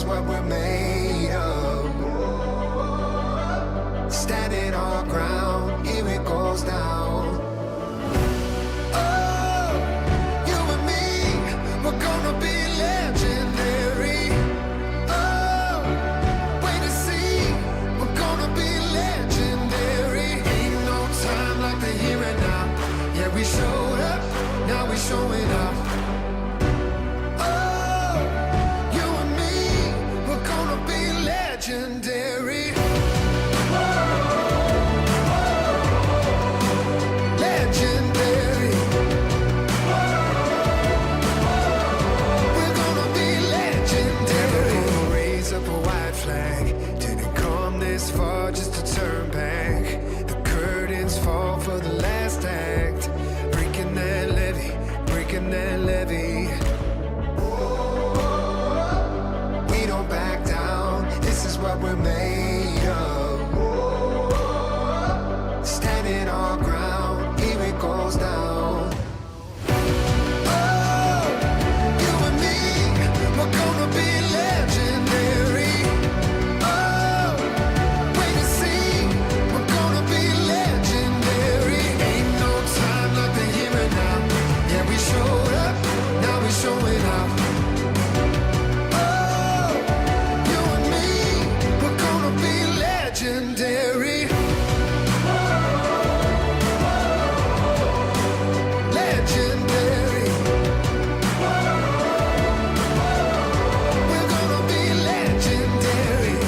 is what we're made of. Standing our ground, here it goes down. Oh, you and me, we're gonna be legendary. Oh, wait to see, we're gonna be legendary. Ain't no time like the here and now. Yeah, we showed up, now we showing up. Oh, you and me, we're gonna be legendary. Legendary. We're gonna be legendary. Raise up a white flag. Didn't come this far just to turn back. The curtains fall for the last act. Breaking that levee, breaking that levee. We don't back down. This is what we're made of. Standing our ground, here it goes down. Oh, you and me, we're gonna be legendary. Oh, wait to see, we're gonna be legendary. Ain't no time like the here and now. Yeah, we showed up, now we showing up. Oh, you and me, we're gonna be legendary. Legendary. We're gonna be legendary.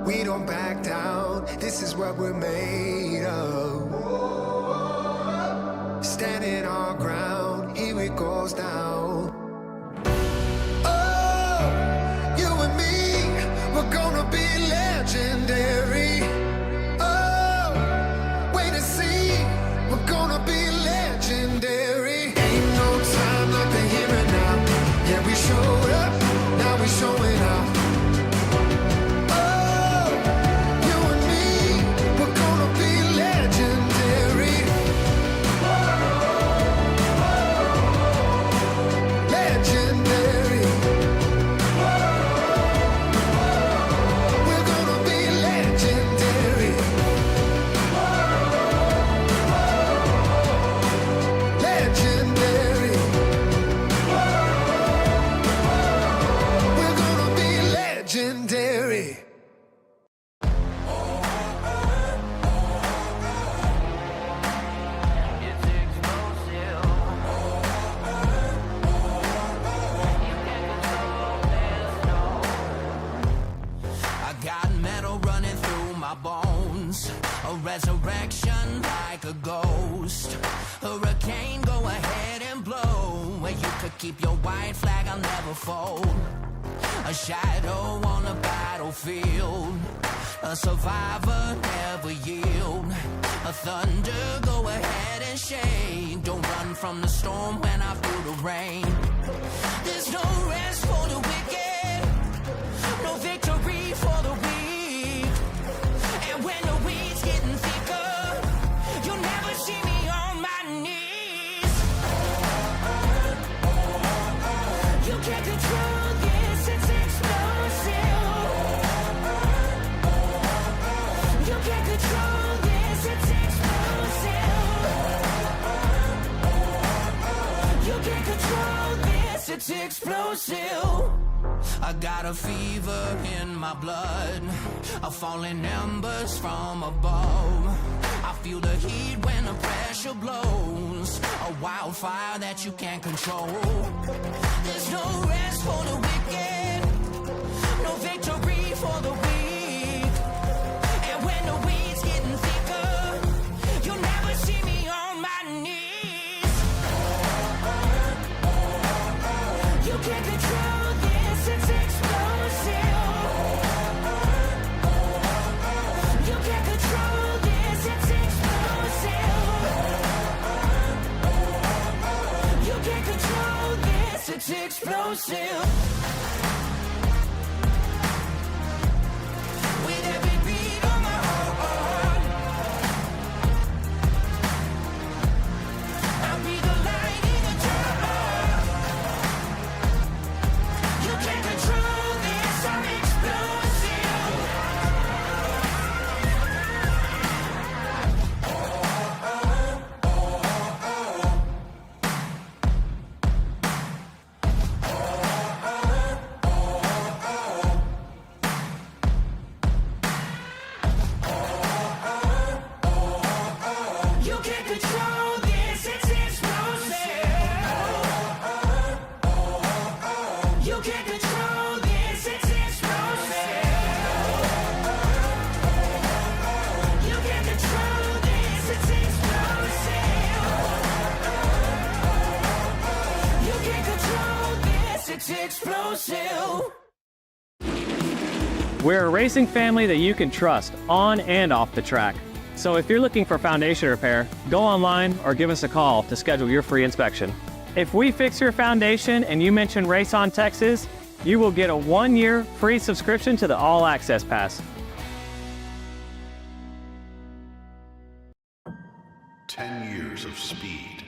We don't back down. This is what we're made of. Standing our ground, here it goes down. Oh, you and me, we're gonna be legendary. Oh, wait to see, we're gonna be legendary. Ain't no time like the here and now. Yeah, we showed up, now we showing up. Oh, you and me, we're gonna be legendary. Legendary. We're gonna be legendary. Legendary. We're gonna be legendary. I got metal running through my bones, a resurrection like a ghost. Hurricane, go ahead and blow. Where you could keep your white flag, I'll never fold. A shadow on a battlefield, a survivor never yield. A thunder, go ahead and shade. Don't run from the storm when I feel the rain. There's no rest for the wicked, no victory for the weak. And when the weeds getting thicker, you'll never see me on my knees. You can't control this, it's explosive. You can't control this, it's explosive. You can't control this, it's explosive. I got a fever in my blood, a falling embers from above. I feel the heat when the pressure blows, a wildfire that you can't control. There's no rest for the wicked, no victory for the weak. And when the weeds getting thicker, you'll never see me on my knees. You can't control this, it's explosive. You can't control this, it's explosive. You can't control this, it's explosive. With every beat on my heart, I'll be the light in the dark. You You can't control this, it's explosive. You can't control this, it's explosive. You can't control this, it's explosive. We're a racing family that you can trust on and off the track. So if you're looking for foundation repair, go online or give us a call to schedule your free inspection. If we fix your foundation and you mention Race On Texas, you will get a 1-year free subscription to the All Access Pass. 10 years of speed.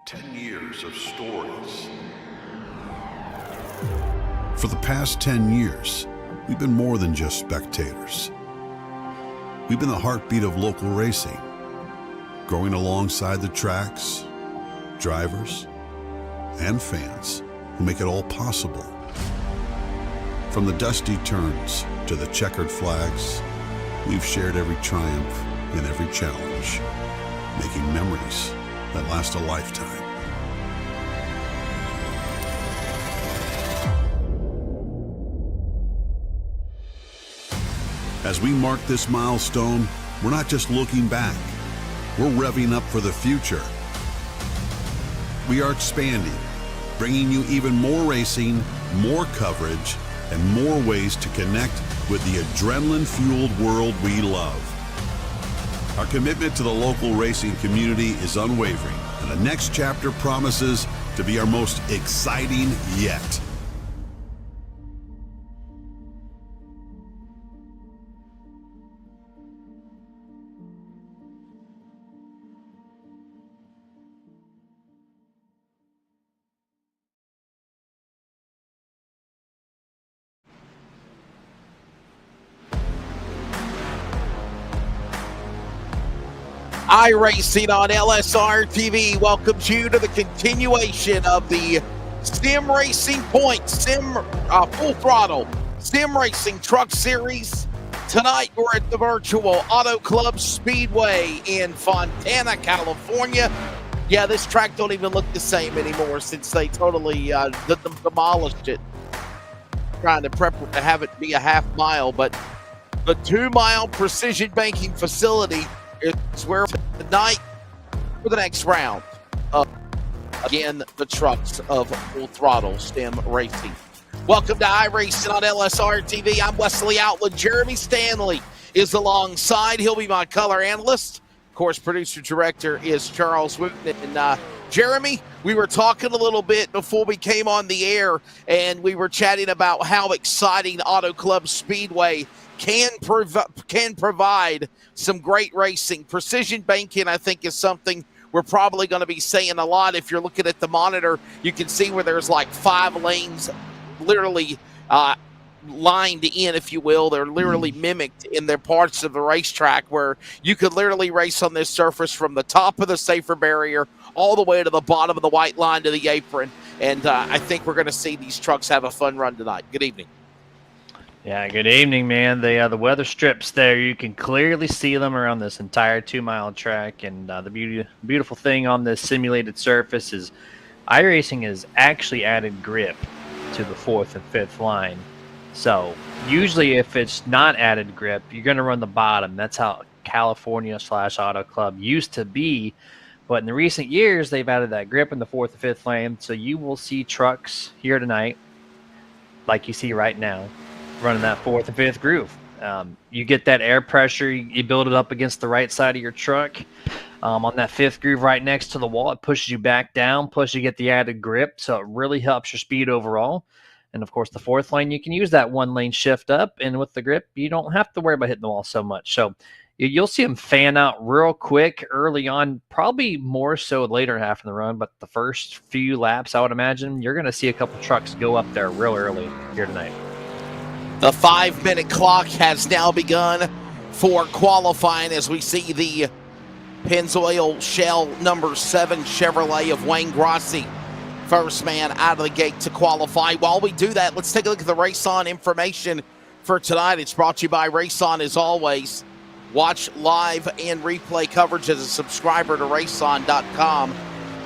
10 years of stories. For the past 10 years, we've been more than just spectators. We've been the heartbeat of local racing, growing alongside the tracks, drivers, and fans who make it all possible. From the dusty turns to the checkered flags, we've shared every triumph and every challenge, making memories that last a lifetime. As we mark this milestone, we're not just looking back, we're revving up for the future. We are expanding, bringing you even more racing, more coverage, and more ways to connect with the adrenaline-fueled world we love. Our commitment to the local racing community is unwavering, and the next chapter promises to be our most exciting yet. iRacing on LSRTV welcomes you to the continuation of the Sim Racing Point Full Throttle Sim Racing Truck Series. Tonight we're at the virtual Auto Club Speedway in Fontana, California. Yeah, this track don't even look the same anymore since they totally demolished it, trying to have it be a half mile. But the 2-mile precision banking facility is where tonight for the next round of, again, the trucks of Full Throttle Sim Racing. Welcome to iRacing on LSRTV. I'm Wesley Outland. Jeremy Stanley is alongside. He'll be my color analyst. Of course, producer-director is Charles Wooten. And Jeremy, we were talking a little bit before we came on the air, and we were chatting about how exciting Auto Club Speedway can provide some great racing. Precision banking, I think, is something we're probably going to be saying a lot. If you're looking at the monitor, you can see where there's like 5 lanes literally lined in, if you will. They're literally mimicked in their parts of the racetrack where you could literally race on this surface from the top of the safer barrier all the way to the bottom of the white line to the apron. And I think we're going to see these trucks have a fun run tonight. Good evening. Yeah, good evening, man. The weather strips there, you can clearly see them around this entire 2-mile track. And the beautiful thing on this simulated surface is iRacing has actually added grip to the 4th and 5th line. So usually if it's not added grip, you're going to run the bottom. That's how California/Auto Club used to be. But in the recent years, they've added that grip in the 4th and 5th lane. So you will see trucks here tonight, like you see right now, running that 4th and 5th groove. You get that air pressure, you build it up against the right side of your truck. On that 5th groove right next to the wall, it pushes you back down, plus you get the added grip, so it really helps your speed overall. And of course, the 4th lane, you can use that 1-lane shift up, and with the grip, you don't have to worry about hitting the wall so much. So you'll see them fan out real quick early on, probably more so later half in the run, but the first few laps, I would imagine, you're going to see a couple trucks go up there real early here tonight. The 5-minute clock has now begun for qualifying as we see the Pennzoil Shell number 7 Chevrolet of Wayne Grossi, first man out of the gate to qualify. While we do that, let's take a look at the Race On information for tonight. It's brought to you by Race On as always. Watch live and replay coverage as a subscriber to raceon.com.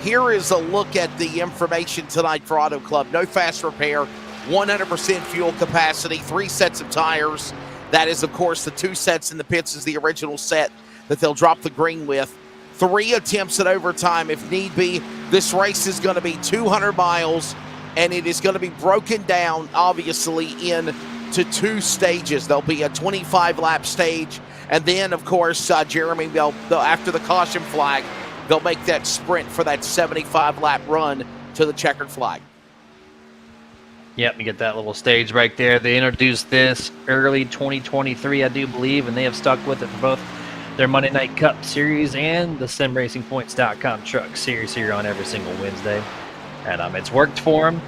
Here is a look at the information tonight for Auto Club. No fast repair, 100% fuel capacity, 3 sets of tires. That is, of course, the 2 sets in the pits is the original set that they'll drop the green with. 3 attempts at overtime if need be. This race is going to be 200 miles, and it is going to be broken down, obviously, into 2 stages. There'll be a 25-lap stage, and then, of course, Jeremy, after the caution flag, they'll make that sprint for that 75-lap run to the checkered flag. Yep, you get that little stage right there. They introduced this early 2023, I do believe, and they have stuck with it for both their Monday Night Cup Series and the SimRacingPoints.com Truck Series here on every single Wednesday. And it's worked for them.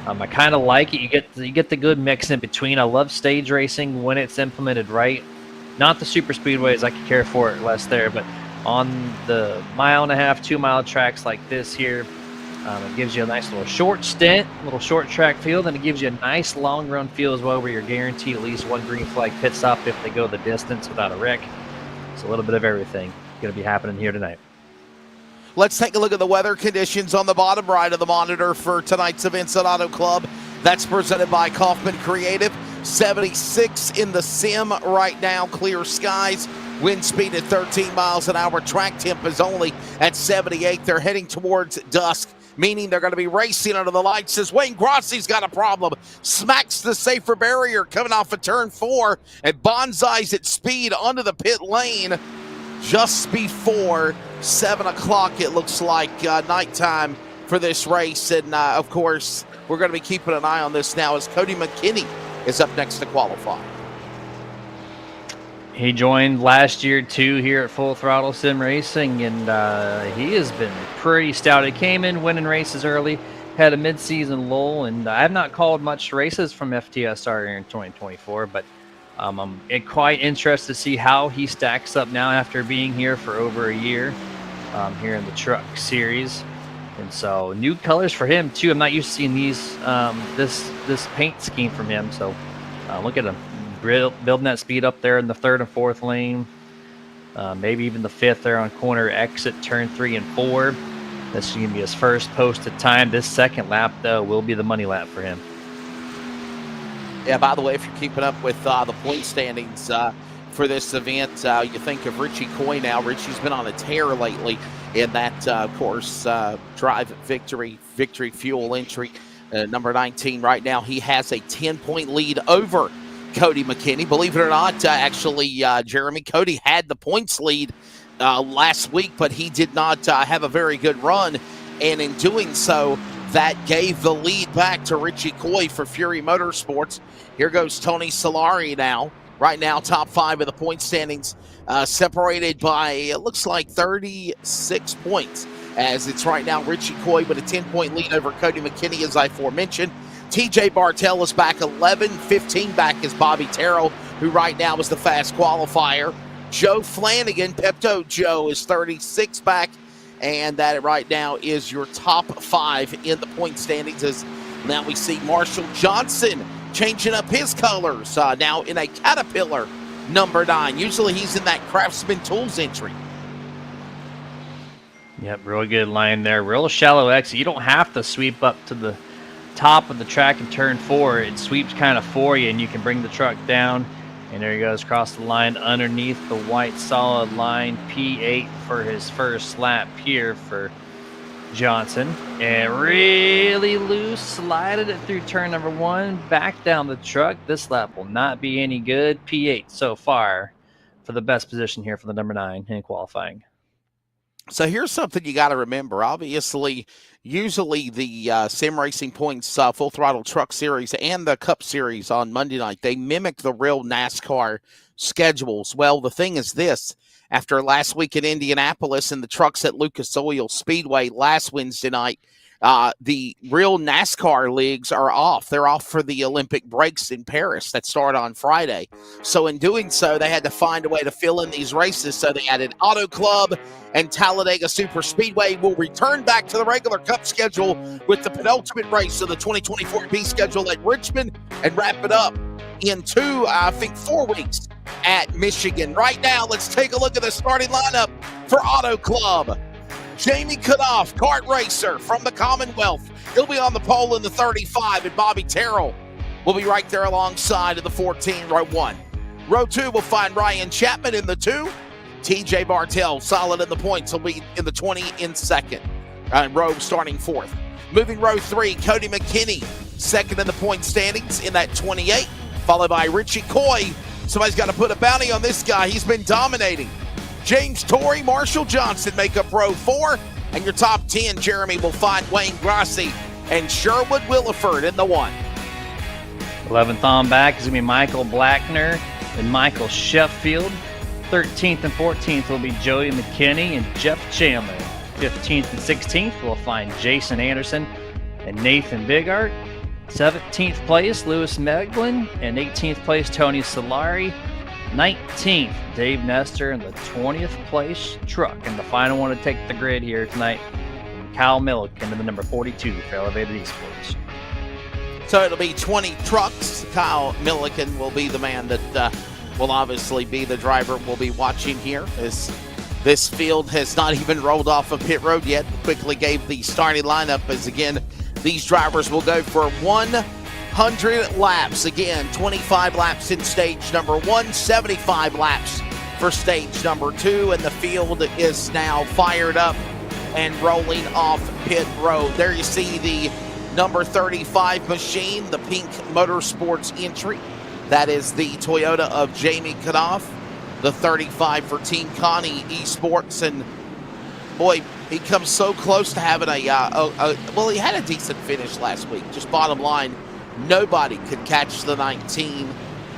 I kind of like it. You get the good mix in between. I love stage racing when it's implemented right. Not the super speedways, I could care for it less there, but on the 1.5-mile, 2-mile tracks like this here, it gives you a nice little short stint, little short track feel, then it gives you a nice long run feel as well, where you're guaranteed at least 1 green flag pit stop if they go the distance without a wreck. It's a little bit of everything going to be happening here tonight. Let's take a look at the weather conditions on the bottom right of the monitor for tonight's events at Auto Club. That's presented by Kaufman Creative. 76 in the sim right now, clear skies. Wind speed at 13 miles an hour. Track temp is only at 78. They're heading towards dusk, meaning they're going to be racing under the lights as Wayne Grossi's got a problem. Smacks the safer barrier coming off of turn 4 and bonsais at speed onto the pit lane just before 7 o'clock. It looks like nighttime for this race. And, of course, we're going to be keeping an eye on this now as Cody McKinney is up next to qualify. He joined last year, too, here at Full Throttle Sim Racing, and he has been pretty stout. He came in winning races early, had a mid-season lull, and I have not called much races from FTSR here in 2024, but I'm quite interested to see how he stacks up now after being here for over a year here in the Truck Series. And so new colors for him, too. I'm not used to seeing these this paint scheme from him, so look at him. Building that speed up there in the 3rd and 4th lane, maybe even the 5th there on corner exit, turn 3 and 4. This is going to be his first posted time. This second lap, though, will be the money lap for him. Yeah, by the way, if you're keeping up with the point standings for this event, you think of Richie Coy now. Richie's been on a tear lately in that, of course, Drive Victory Fuel entry. Number 19 right now, he has a 10-point lead over Cody McKinney. Believe it or not, actually, Jeremy, Cody had the points lead last week, but he did not have a very good run. And in doing so, that gave the lead back to Richie Coy for Fury Motorsports. Here goes Tony Solari now. Right now, top 5 of the point standings, separated by, it looks like 36 points, as it's right now Richie Coy with a 10-point lead over Cody McKinney, as I aforementioned. TJ Bartell is back 11, 15 back is Bobby Terrell, who right now is the fast qualifier. Joe Flanagan, Pepto Joe, is 36 back, and that right now is your top 5 in the point standings. As now we see Marshall Johnson changing up his colors, now in a Caterpillar number 9. Usually he's in that Craftsman Tools entry. Yep, real good line there. Real shallow exit. You don't have to sweep up to the top of the track in turn 4. It sweeps kind of for you, and you can bring the truck down. And there he goes across the line underneath the white solid line. P8 for his first lap here for Johnson. And really loose, slided it through turn number 1, back down the truck. This lap will not be any good. P8 so far for the best position here for the number 9 in qualifying. So here's something you got to remember. Obviously, usually the Sim Racing Points Full Throttle Truck Series and the Cup Series on Monday night, they mimic the real NASCAR schedules. Well, the thing is this. After last week in Indianapolis and the trucks at Lucas Oil Speedway last Wednesday night, the real NASCAR leagues are off. They're off for the Olympic breaks in Paris that start on Friday. So in doing so, they had to find a way to fill in these races. So they added Auto Club and Talladega Super Speedway. Will return back to the regular Cup schedule with the penultimate race of the 2024 B schedule at Richmond and wrap it up in 4 weeks at Michigan. Right now, let's take a look at the starting lineup for Auto Club. Jamie Cutoff, kart racer from the Commonwealth. He'll be on the pole in the 35, and Bobby Terrell will be right there alongside of the 14, row 1. Row 2 will find Ryan Chapman in the 2. TJ Bartell, solid in the points, will be in the 20 in second. Row starting 4th. Moving row 3, Cody McKinney, second in the point standings in that 28, followed by Richie Coy. Somebody's got to put a bounty on this guy. He's been dominating. James Torrey, Marshall Johnson make up row 4. And your top 10, Jeremy, will find Wayne Grassi and Sherwood Williford in the 1. 11th on back is going to be Michael Blackner and Michael Sheffield. 13th and 14th will be Joey McKinney and Jeff Chandler. 15th and 16th will find Jason Anderson and Nathan Bigart. 17th place, Lewis Meglin, and 18th place, Tony Solari. 19th, Dave Nestor, and the 20th place truck. And the final one to take the grid here tonight, Kyle Milliken in the number 42 for Elevated Esports. So it'll be 20 trucks. Kyle Milliken will be the man that will obviously be the driver we'll be watching here, as this field has not even rolled off of pit road yet. Quickly gave the starting lineup, as again, these drivers will go for 100 laps. Again, 25 laps in stage number 1, 75 laps for stage number 2, and the field is now fired up and rolling off pit road. There you see the number 35 machine, the pink Motorsports entry. That is the Toyota of Jamie Cutoff, the 35 for Team Connie Esports, and boy, he comes so close to having well, he had a decent finish last week. Just bottom line, nobody could catch the 19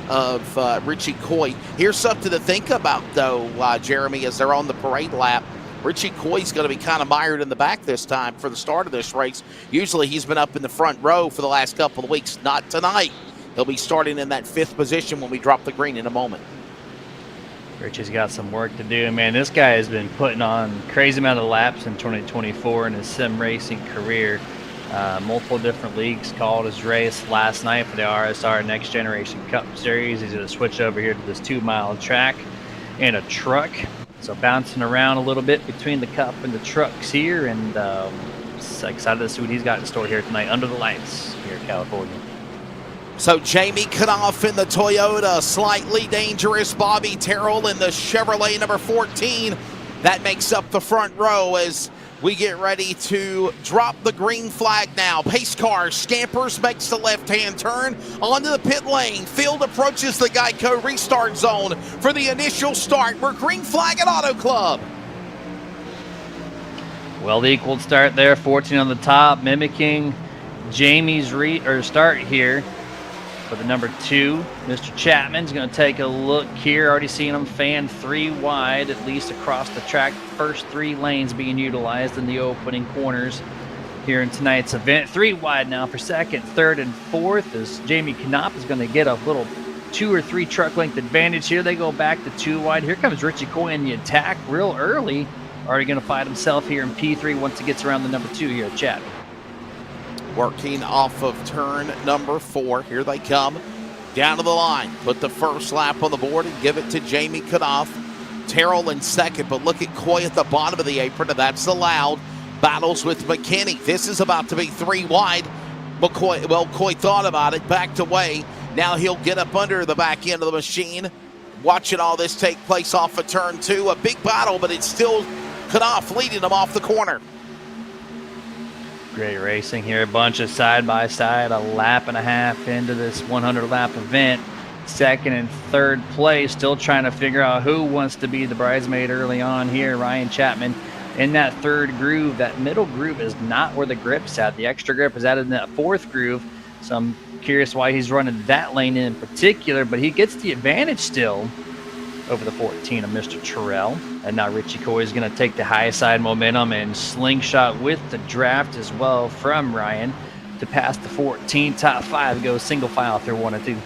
of Richie Coy. Here's something to think about, though, Jeremy, as they're on the parade lap. Richie Coy's going to be kind of mired in the back this time for the start of this race. Usually he's been up in the front row for the last couple of weeks. Not tonight. He'll be starting in that 5th position when we drop the green in a moment. Richie's got some work to do, man. This guy has been putting on crazy amount of laps in 2024 in his sim racing career. Multiple different leagues called his race last night for the RSR Next Generation Cup Series. He's going to switch over here to this 2-mile track and a truck. So bouncing around a little bit between the cup and the trucks here, and excited to see what he's got in store here tonight under the lights here in California. So Jamie Cutoff in the Toyota, slightly dangerous Bobby Terrell in the Chevrolet number 14. That makes up the front row as we get ready to drop the green flag now. Pace car scampers, makes the left-hand turn onto the pit lane. Field approaches the Geico restart zone for the initial start. We're green flag at Auto Club. Well equaled start there, 14 on the top, mimicking Jamie's start here. For the number 2, Mr. Chapman's going to take a look here. Already seeing him fan 3 wide, at least across the track. First 3 lanes being utilized in the opening corners here in tonight's event. 3 wide now for 2nd, 3rd, and 4th, as Jamie Knopp is going to get a little 2 or 3 truck length advantage here. They go back to 2 wide. Here comes Richie Coy in the attack real early. Already going to find himself here in P3 once he gets around the number 2 here at Chapman. Working off of turn number 4. Here they come down to the line. Put the first lap on the board and give it to Jamie Cutoff. Terrell in 2nd, but look at Coy at the bottom of the apron, and that's allowed. Battles with McKinney. This is about to be 3 wide. Coy thought about it, backed away. Now he'll get up under the back end of the machine. Watching all this take place off of turn 2. A big battle, but it's still Cutoff leading them off the corner. Great racing here, a bunch of side-by-side, a lap and a half into this 100-lap event. 2nd and 3rd place, still trying to figure out who wants to be the bridesmaid early on here. Ryan Chapman in that 3rd groove. That middle groove is not where the grip's at. The extra grip is added in that 4th groove, so I'm curious why he's running that lane in particular, but he gets the advantage still over the 14 of Mr. Terrell. And now Richie Coy is going to take the high side momentum and slingshot with the draft as well from Ryan to pass the 14. Top 5 goes single file through 1 and 2.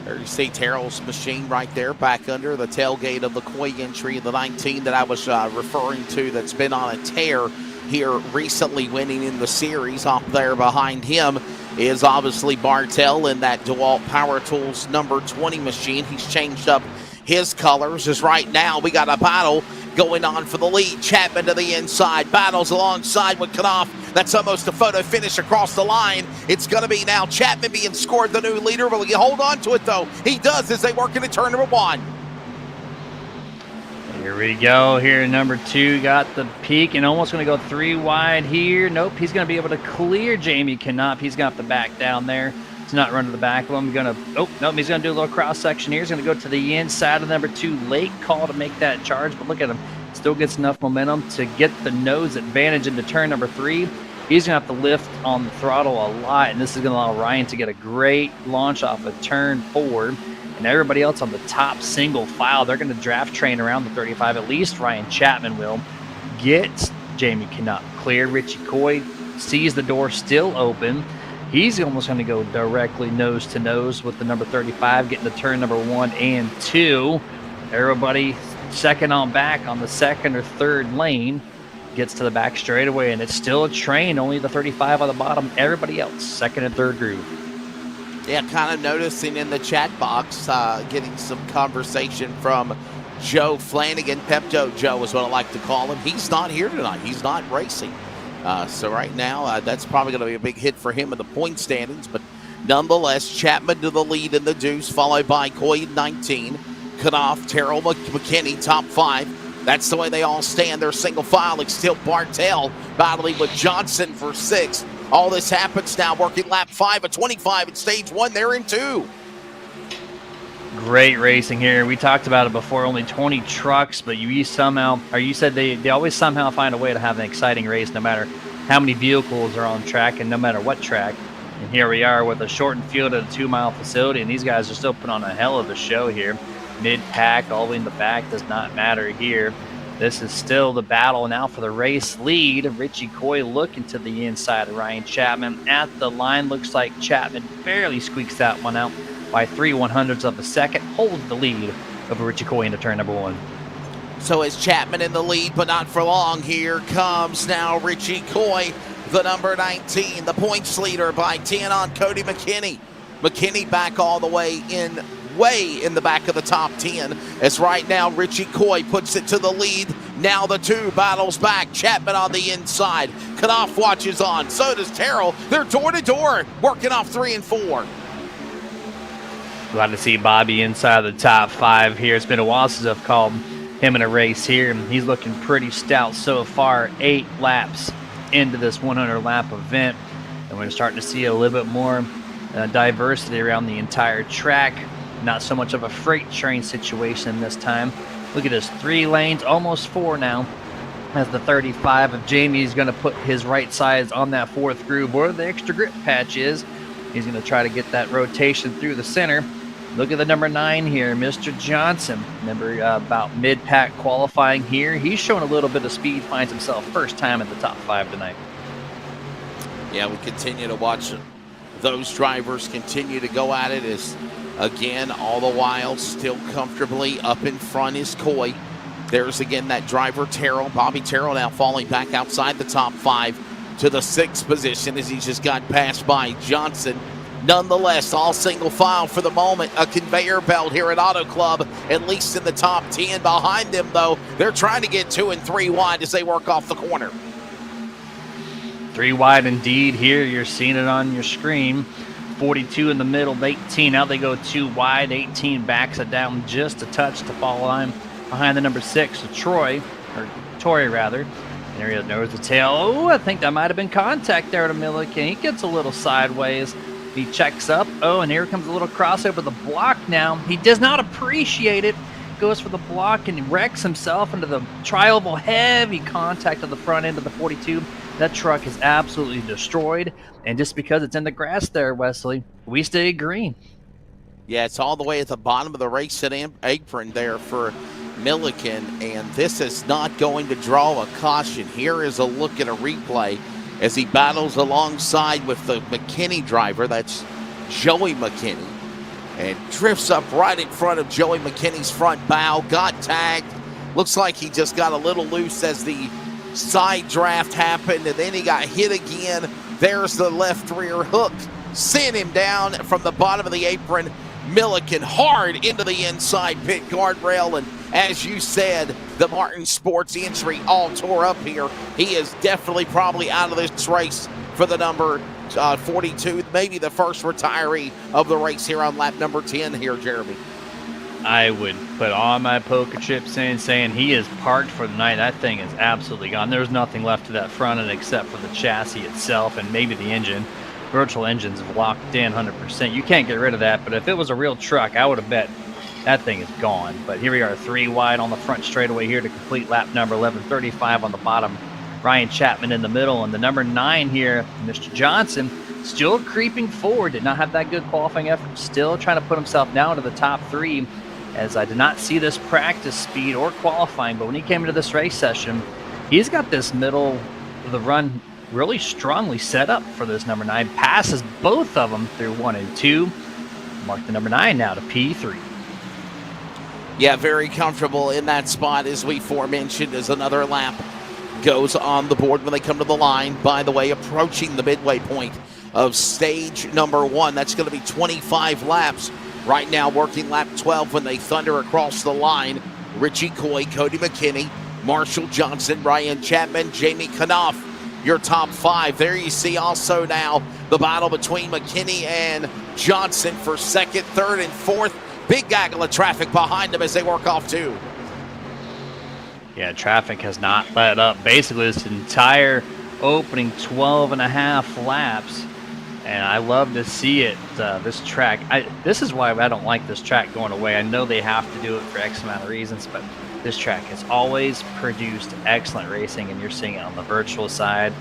There you see Terrell's machine right there, back under the tailgate of the Coy entry, the 19 that I was referring to, that's been on a tear here recently, winning in the series. Off there behind him is obviously Bartell in that DeWalt Power Tools number 20 machine. He's changed up his colors, as right now we got a battle going on for the lead. Chapman to the inside, battles alongside with Knopf. That's almost a photo finish across the line. It's going to be now Chapman being scored the new leader. Will he hold on to it, though? He does as they work into turn number 1. Here we go. Here, number 2 got the peak and almost going to go 3 wide here. Nope, he's going to be able to clear Jamie Knopf. He's going to have to back down there. He's not running to the back of him. He's going to do a little cross section here. He's going to go to the inside of number 2. Late call to make that charge, but look at him. Still gets enough momentum to get the nose advantage into turn number 3. He's going to have to lift on the throttle a lot, and this is going to allow Ryan to get a great launch off of turn 4. And everybody else on the top single file, they're going to draft train around the 35. At least Ryan Chapman will get Jamie Knopf clear. Richie Coy sees the door still open. He's almost going to go directly nose to nose with the number 35, getting to turn number 1 and 2. Everybody second on back on the second or third lane gets to the back straightaway, and it's still a train. Only the 35 on the bottom. Everybody else, second and third groove. Yeah, kind of noticing in the chat box, getting some conversation from Joe Flanagan. Pepto Joe is what I like to call him. He's not here tonight. He's not racing. So right now, that's probably going to be a big hit for him in the point standings. But nonetheless, Chapman to the lead in the deuce, followed by Coy 19. Knopf, Terrell McKinney, top 5. That's the way they all stand. They're single file. It's still Bartel battling with Johnson for 6. All this happens now, working lap 5 of 25 at stage 1. They're in 2. Great racing here. We talked about it before, only 20 trucks, but you said they always somehow find a way to have an exciting race no matter how many vehicles are on track and no matter what track. And here we are with a shortened field at a 2-mile facility, and these guys are still putting on a hell of a show here. Mid-pack, all the way in the back, does not matter here. This is still the battle now for the race lead. Richie Coy looking to the inside of Ryan Chapman. At the line, looks like Chapman barely squeaks that one out by 3/100ths of a second. Holds the lead over Richie Coy into turn number 1. So is Chapman in the lead, but not for long. Here comes now Richie Coy, the number 19, the points leader by 10 on Cody McKinney. McKinney back all the way in the back of the top 10, as right now Richie Coy puts it to the lead. Now the 2 battles back. Chapman on the inside. Knopf watches on. So does Terrell. They're door to door, working off 3 and 4. Glad to see Bobby inside the top 5 here. It's been a while since I've called him in a race here. He's looking pretty stout so far. 8 laps into this 100-lap event, and we're starting to see a little bit more diversity around the entire track. Not so much of a freight train situation this time. Look at this, 3 lanes, almost 4 now. As the 35 of Jamie is going to put his right sides on that 4th groove where the extra grip patch is. He's going to try to get that rotation through the center. Look at the number 9 here, Mr. Johnson. Remember about mid-pack qualifying here. He's showing a little bit of speed, finds himself first time in the top 5 tonight. Yeah, we continue to watch those drivers continue to go at it as, again, all the while still comfortably up in front is Coy. There's again that driver, Terrell. Bobby Terrell now falling back outside the top 5 to the 6th position as he just got passed by Johnson. Nonetheless, all single file for the moment. A conveyor belt here at Auto Club, at least in the top 10. Behind them, though, they're trying to get 2 and 3 wide as they work off the corner. 3 wide indeed here. You're seeing it on your screen. 42 in the middle, 18. Now they go 2 wide. 18 backs it down just a touch to fall on behind the number 6, so Torrey rather. And there he knows the tail. Oh, I think that might have been contact there to Milliken. He gets a little sideways. He checks up. Oh, and here comes a little crossover the block now. He does not appreciate it. Goes for the block and wrecks himself into the tri-oval. Heavy contact on the front end of the 42. That truck is absolutely destroyed. And just because it's in the grass there, Wesley, we stay green. Yeah, it's all the way at the bottom of the race apron there for Milliken. And this is not going to draw a caution. Here is a look at a replay as he battles alongside with the McKinney driver. That's Joey McKinney. And drifts up right in front of Joey McKinney's front bow. Got tagged. Looks like he just got a little loose as the side draft happened. And then he got hit again. There's the left rear hook. Sent him down from the bottom of the apron. Milliken hard into the inside pit guardrail. And as you said, the Martin Sports entry all tore up here. He is definitely probably out of this race for the number 42, maybe the first retiree of the race here on lap number 10 here, Jeremy. I would put all my poker chips in saying he is parked for the night. That thing is absolutely gone. There's nothing left to that front end except for the chassis itself and maybe the engine. Virtual engines have locked in 100%. You can't get rid of that, but if it was a real truck, I would have bet that thing is gone. But here we are, 3 wide on the front straightaway here to complete lap number 11:35 on the bottom. Ryan Chapman in the middle, and the number 9 here, Mr. Johnson, still creeping forward. Did not have that good qualifying effort. Still trying to put himself now into the top 3, as I did not see this practice speed or qualifying. But when he came into this race session, he's got this middle of the run really strongly set up for this number 9. Passes both of them through 1 and 2. Mark the number 9 now to P3. Yeah, very comfortable in that spot, as we forementioned, as another lap goes on the board when they come to the line. By the way, approaching the midway point of stage number 1. That's going to be 25 laps. Right now, working lap 12 when they thunder across the line. Richie Coy, Cody McKinney, Marshall Johnson, Ryan Chapman, Jamie Knopf, your top 5. There you see also now the battle between McKinney and Johnson for second, third, and fourth. Big gaggle of traffic behind them as they work off 2. Yeah, traffic has not let up. Basically, this entire opening 12 and a half laps. And I love to see it, this track. This is why I don't like this track going away. I know they have to do it for X amount of reasons, but this track has always produced excellent racing, and you're seeing it on the virtual side.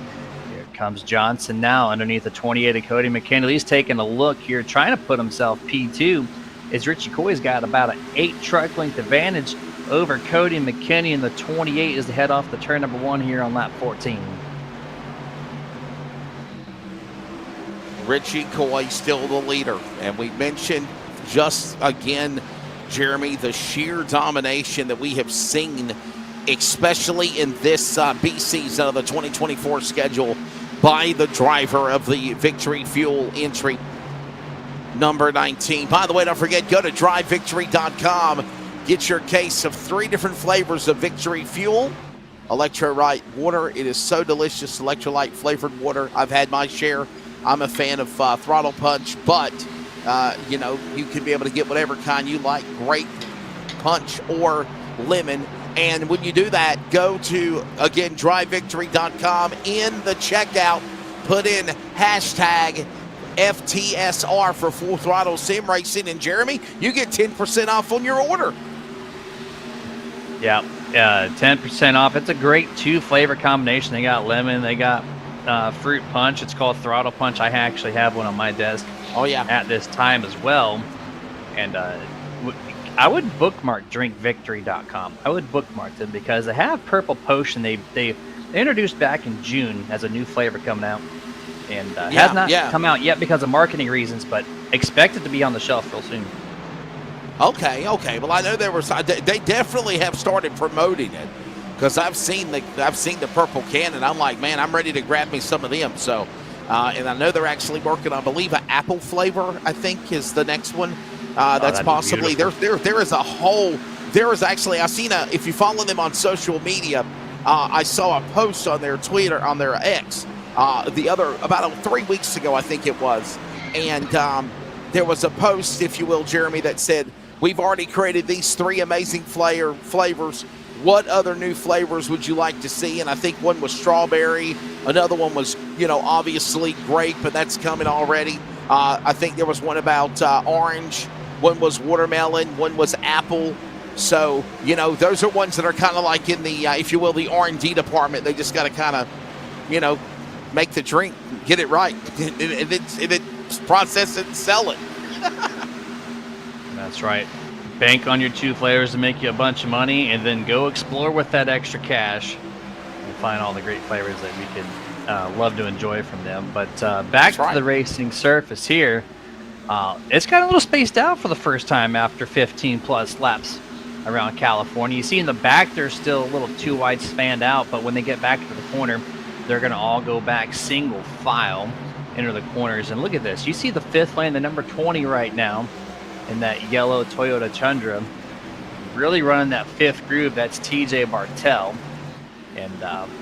Here comes Johnson now underneath the 28 of Cody McKinney. He's taking a look here, trying to put himself P2, as Richie Coy's got about an 8 truck length advantage over Cody McKinney, and the 28 is to head off the turn number 1 here on lap 14. Richie Coy still the leader. And we mentioned just again, Jeremy, the sheer domination that we have seen, especially in this B season of the 2024 schedule, by the driver of the Victory Fuel entry, number 19. By the way, don't forget, go to drivevictory.com. Get your case of 3 different flavors of Victory Fuel. Electrolyte water. It is so delicious. Electrolyte flavored water. I've had my share. I'm a fan of Throttle Punch, but, you know, you can be able to get whatever kind you like, grape, punch, or lemon. And when you do that, go to, again, drivevictory.com. In the checkout, put in hashtag FTSR for Full Throttle Sim Racing. And, Jeremy, you get 10% off on your order. Yeah, 10% off. It's a great 2-flavor combination. They got lemon, they got fruit punch. It's called Throttle Punch. I actually have one on my desk. Oh yeah, at this time as well. And I would bookmark drinkvictory.com. I would bookmark them because they have Purple Potion. They introduced back in June as a new flavor coming out, and has not come out yet because of marketing reasons, but expect it to be on the shelf real soon. Okay. Well, I know they definitely have started promoting it, because I've seen the purple can, and I'm like, man, I'm ready to grab me some of them. So, and I know they're actually working on, I believe, an apple flavor, I think, is the next one. That's possibly there is a whole. There is actually, I've seen if you follow them on social media, I saw a post on their Twitter, on their X, about 3 weeks ago, I think it was, and there was a post, if you will, Jeremy, that said, we've already created these 3 amazing flavors. What other new flavors would you like to see? And I think one was strawberry. Another one was, obviously grape, but that's coming already. I think there was one about orange. One was watermelon. One was apple. So, those are ones that are kind of like in the, if you will, the R&D department. They just got to kind of, make the drink, get it right, and it's process it and sell it. That's right. Bank on your 2 flavors to make you a bunch of money, and then go explore with that extra cash and find all the great flavors that we can love to enjoy from them. But back to the racing surface here. It's got a little spaced out for the first time after 15 plus laps around California. You see in the back, they're still a little too wide spanned out, but when they get back to the corner, they're going to all go back single file into the corners. And look at this. You see the 5th lane, the number 20 right now, in that yellow Toyota Tundra. really running that fifth groove. That's TJ Bartell. And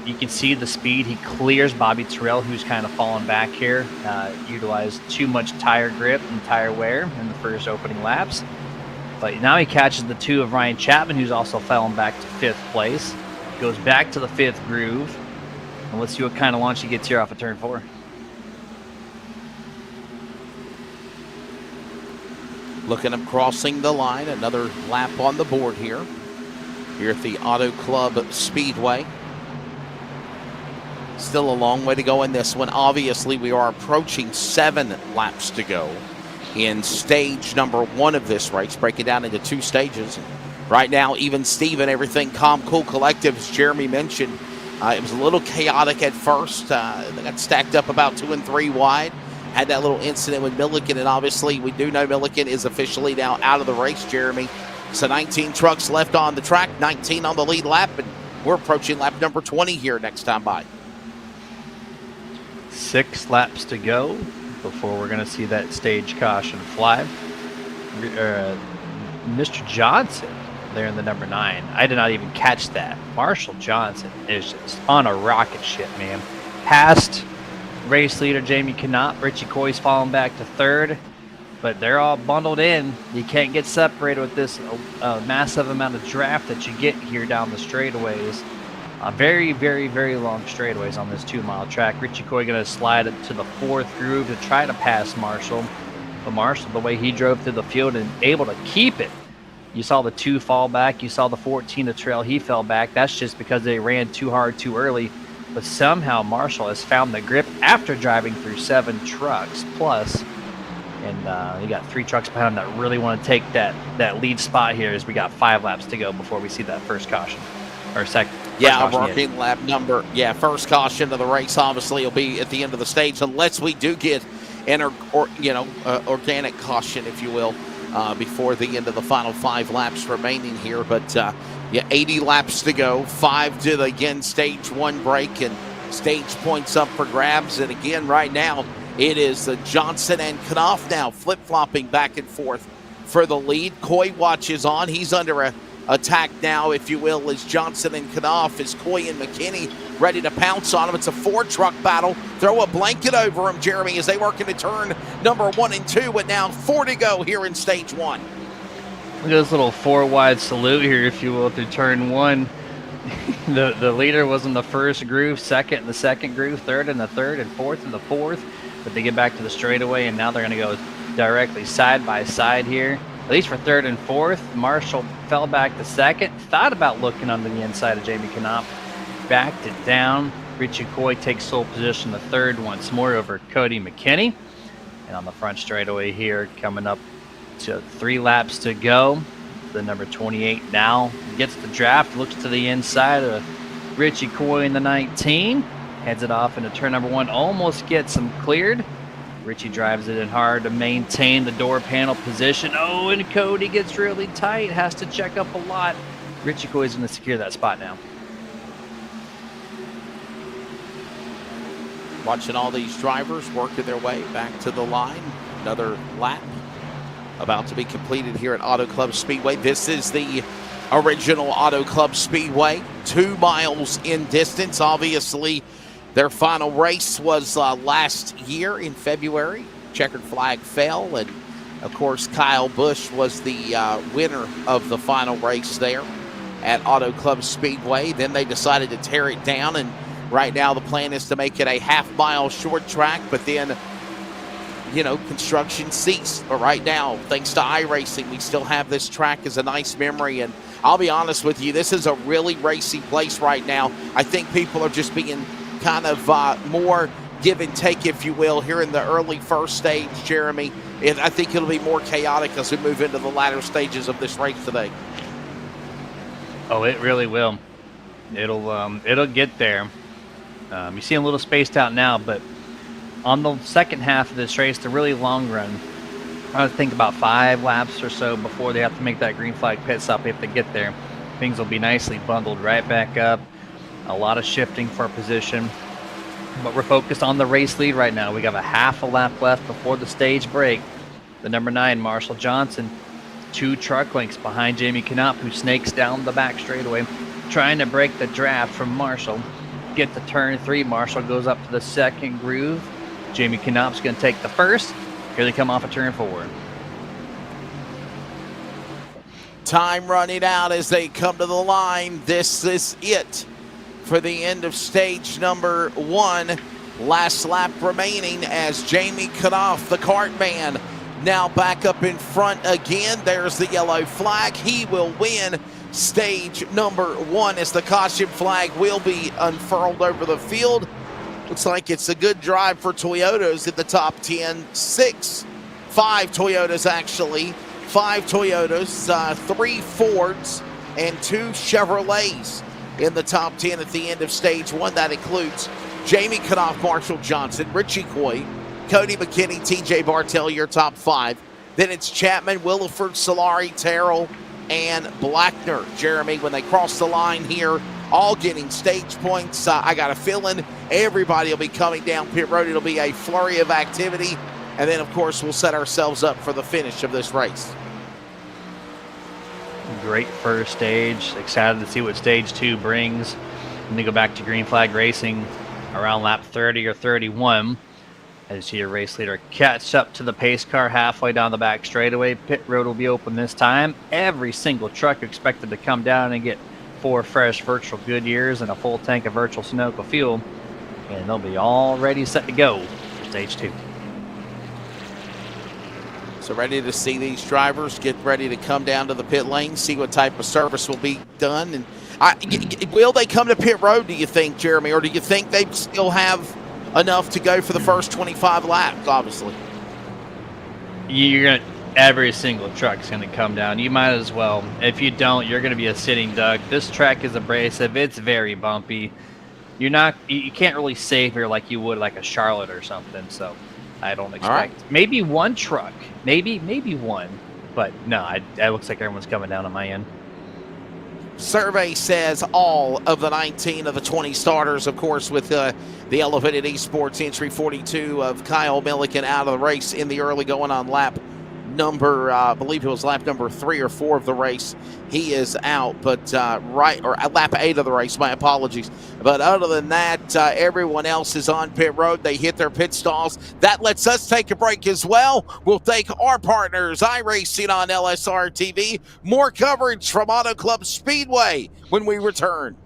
you can see the speed. He clears Bobby Terrell, who's kind of falling back here. Utilized too much tire grip and tire wear in the first opening laps. But now he catches the two of Ryan Chapman, who's also falling back to fifth place. Goes back to the fifth groove. And let's see what kind of launch he gets here off of turn 4. Looking at crossing the line, another lap on the board here at the Auto Club Speedway. Still a long way to go in this one. Obviously, we are approaching 7 laps to go in stage number 1 of this race, breaking down into 2 stages. Right now, even Steven, everything calm, cool, collective, as Jeremy mentioned. It was a little chaotic at first. They got stacked up about 2 and 3 wide. Had that little incident with Milliken, and obviously we do know Milliken is officially now out of the race, Jeremy. So 19 trucks left on the track, 19 on the lead lap, and we're approaching lap number 20 here next time by. 6 laps to go before we're going to see that stage caution fly. Mr. Johnson there in the number 9. I did not even catch that. Marshall Johnson is just on a rocket ship, man. Past race leader Jamie Knott. Richie Coy's falling back to 3rd, but they're all bundled in. You can't get separated with this massive amount of draft that you get here down the straightaways. Very, very, very long straightaways on this 2-mile track. Richie Coy going to slide it to the 4th groove to try to pass Marshall. But Marshall, the way he drove through the field and able to keep it. You saw the 2 fall back. You saw the 14 to trail. He fell back. That's just because they ran too hard too early. But somehow Marshall has found the grip after driving through 7 trucks plus. And you got 3 trucks behind him that really want to take that lead spot here as we got 5 laps to go before we see that first caution. Or second. Yeah, working lap number. Yeah, first caution of the race obviously will be at the end of the stage unless we do get an organic caution, if you will, before the end of the final 5 laps remaining here. But yeah, 80 laps to go. 5 to the, again, stage 1 break, and stage points up for grabs. And again, right now, it is Johnson and Knopf now flip-flopping back and forth for the lead. Coy watches on. He's under attack now, if you will, as Johnson and Knopf, as Coy and McKinney ready to pounce on him. It's a 4-truck battle. Throw a blanket over him, Jeremy, as they work into turn number 1 and 2, but now 4 to go here in stage 1. Look at this little 4-wide salute here, if you will, through turn 1. The leader was in the first groove, second in the second groove, third in the third, and fourth in the fourth. But they get back to the straightaway, and now they're going to go directly side by side here. At least for third and fourth. Marshall fell back to second. Thought about looking under the inside of Jamie Knopf. Backed it down. Richie Coy takes sole position the third once more over Cody McKinney. And on the front straightaway here, coming up to 3 laps to go. The number 28 now gets the draft, looks to the inside of Richie Coy in the 19. Heads it off into turn number 1, almost gets him cleared. Richie drives it in hard to maintain the door panel position. Oh, and Cody gets really tight, has to check up a lot. Richie Coy's going to secure that spot now. Watching all these drivers working their way back to the line. Another lap about to be completed here at Auto Club Speedway. This is the original Auto Club Speedway, 2 miles in distance. Obviously, their final race was last year in February. Checkered flag fell, and of course, Kyle Busch was the winner of the final race there at Auto Club Speedway. Then they decided to tear it down, and right now the plan is to make it a half-mile short track, but then, you know, construction ceased. But right now, thanks to iRacing, we still have this track as a nice memory. And I'll be honest with you, this is a really racy place right now. I think people are just being kind of more give and take, if you will, here in the early first stage, Jeremy. And I think it'll be more chaotic as we move into the latter stages of this race today. Oh, it really will. It'll get there. You see a little spaced out now, but on the second half of this race, the really long run, I think about 5 laps or so before they have to make that green flag pit stop. If they get there, things will be nicely bundled right back up. A lot of shifting for position, but we're focused on the race lead right now. We got a half a lap left before the stage break. The number 9, Marshall Johnson, 2 truck lengths behind Jamie Knopp, who snakes down the back straightaway, trying to break the draft from Marshall. Get to turn 3. Marshall goes up to the second groove. Jamie Knopp's going to take the first. Here they come off of turn 4. Time running out as they come to the line. This is it for the end of stage number 1. Last lap remaining as Jamie Knopf, the kart man, now back up in front again. There's the yellow flag. He will win stage number 1 as the caution flag will be unfurled over the field. Looks like it's a good drive for Toyotas in the top 10. 5 Toyotas actually. 5 Toyotas, 3 Fords, and 2 Chevrolets in the top 10 at the end of stage 1. That includes Jamie Knopf, Marshall Johnson, Richie Coy, Cody McKinney, TJ Bartell, your top 5. Then it's Chapman, Williford, Solari, Terrell, and Blackner. Jeremy, when they cross the line here, all getting stage points. I got a feeling everybody will be coming down pit road. It'll be a flurry of activity. And then, of course, we'll set ourselves up for the finish of this race. Great first stage. Excited to see what stage 2 brings. And then go back to green flag racing around lap 30 or 31. As you see your race leader catch up to the pace car halfway down the back straightaway. Pit road will be open this time. Every single truck expected to come down and get 4 fresh virtual Goodyears and a full tank of virtual Sunoco fuel. And they'll be all ready, set to go for stage 2. So ready to see these drivers get ready to come down to the pit lane, see what type of service will be done. And will they come to pit road, do you think, Jeremy? Or do you think they still have enough to go for the first 25 laps, obviously? Every single truck's going to come down. You might as well. If you don't, you're going to be a sitting duck. This track is abrasive. It's very bumpy. You can't really savor like you would like a Charlotte or something. So I don't expect maybe one truck, maybe one, but no, it looks like everyone's coming down on my end. Survey says all of the 19 of the 20 starters, of course, with the elevated esports entry 42 of Kyle Milliken out of the race in the early going on lap number, I believe it was lap number 3 or 4 of the race. He is out, but lap 8 of the race, my apologies. But other than that, everyone else is on pit road. They hit their pit stalls. That lets us take a break as well. We'll thank our partners, iRacing on LSRTV. More coverage from Auto Club Speedway when we return.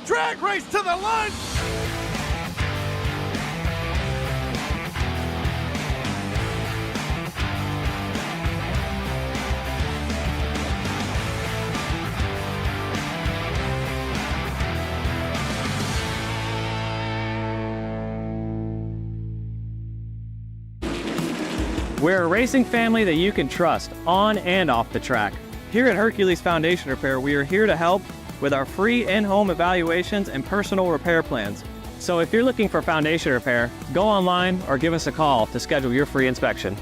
Drag race to the line. We're a racing family that you can trust on and off the track. Here at Hercules Foundation Repair, we are here to help with our free in-home evaluations and personal repair plans. So if you're looking for foundation repair, go online or give us a call to schedule your free inspection.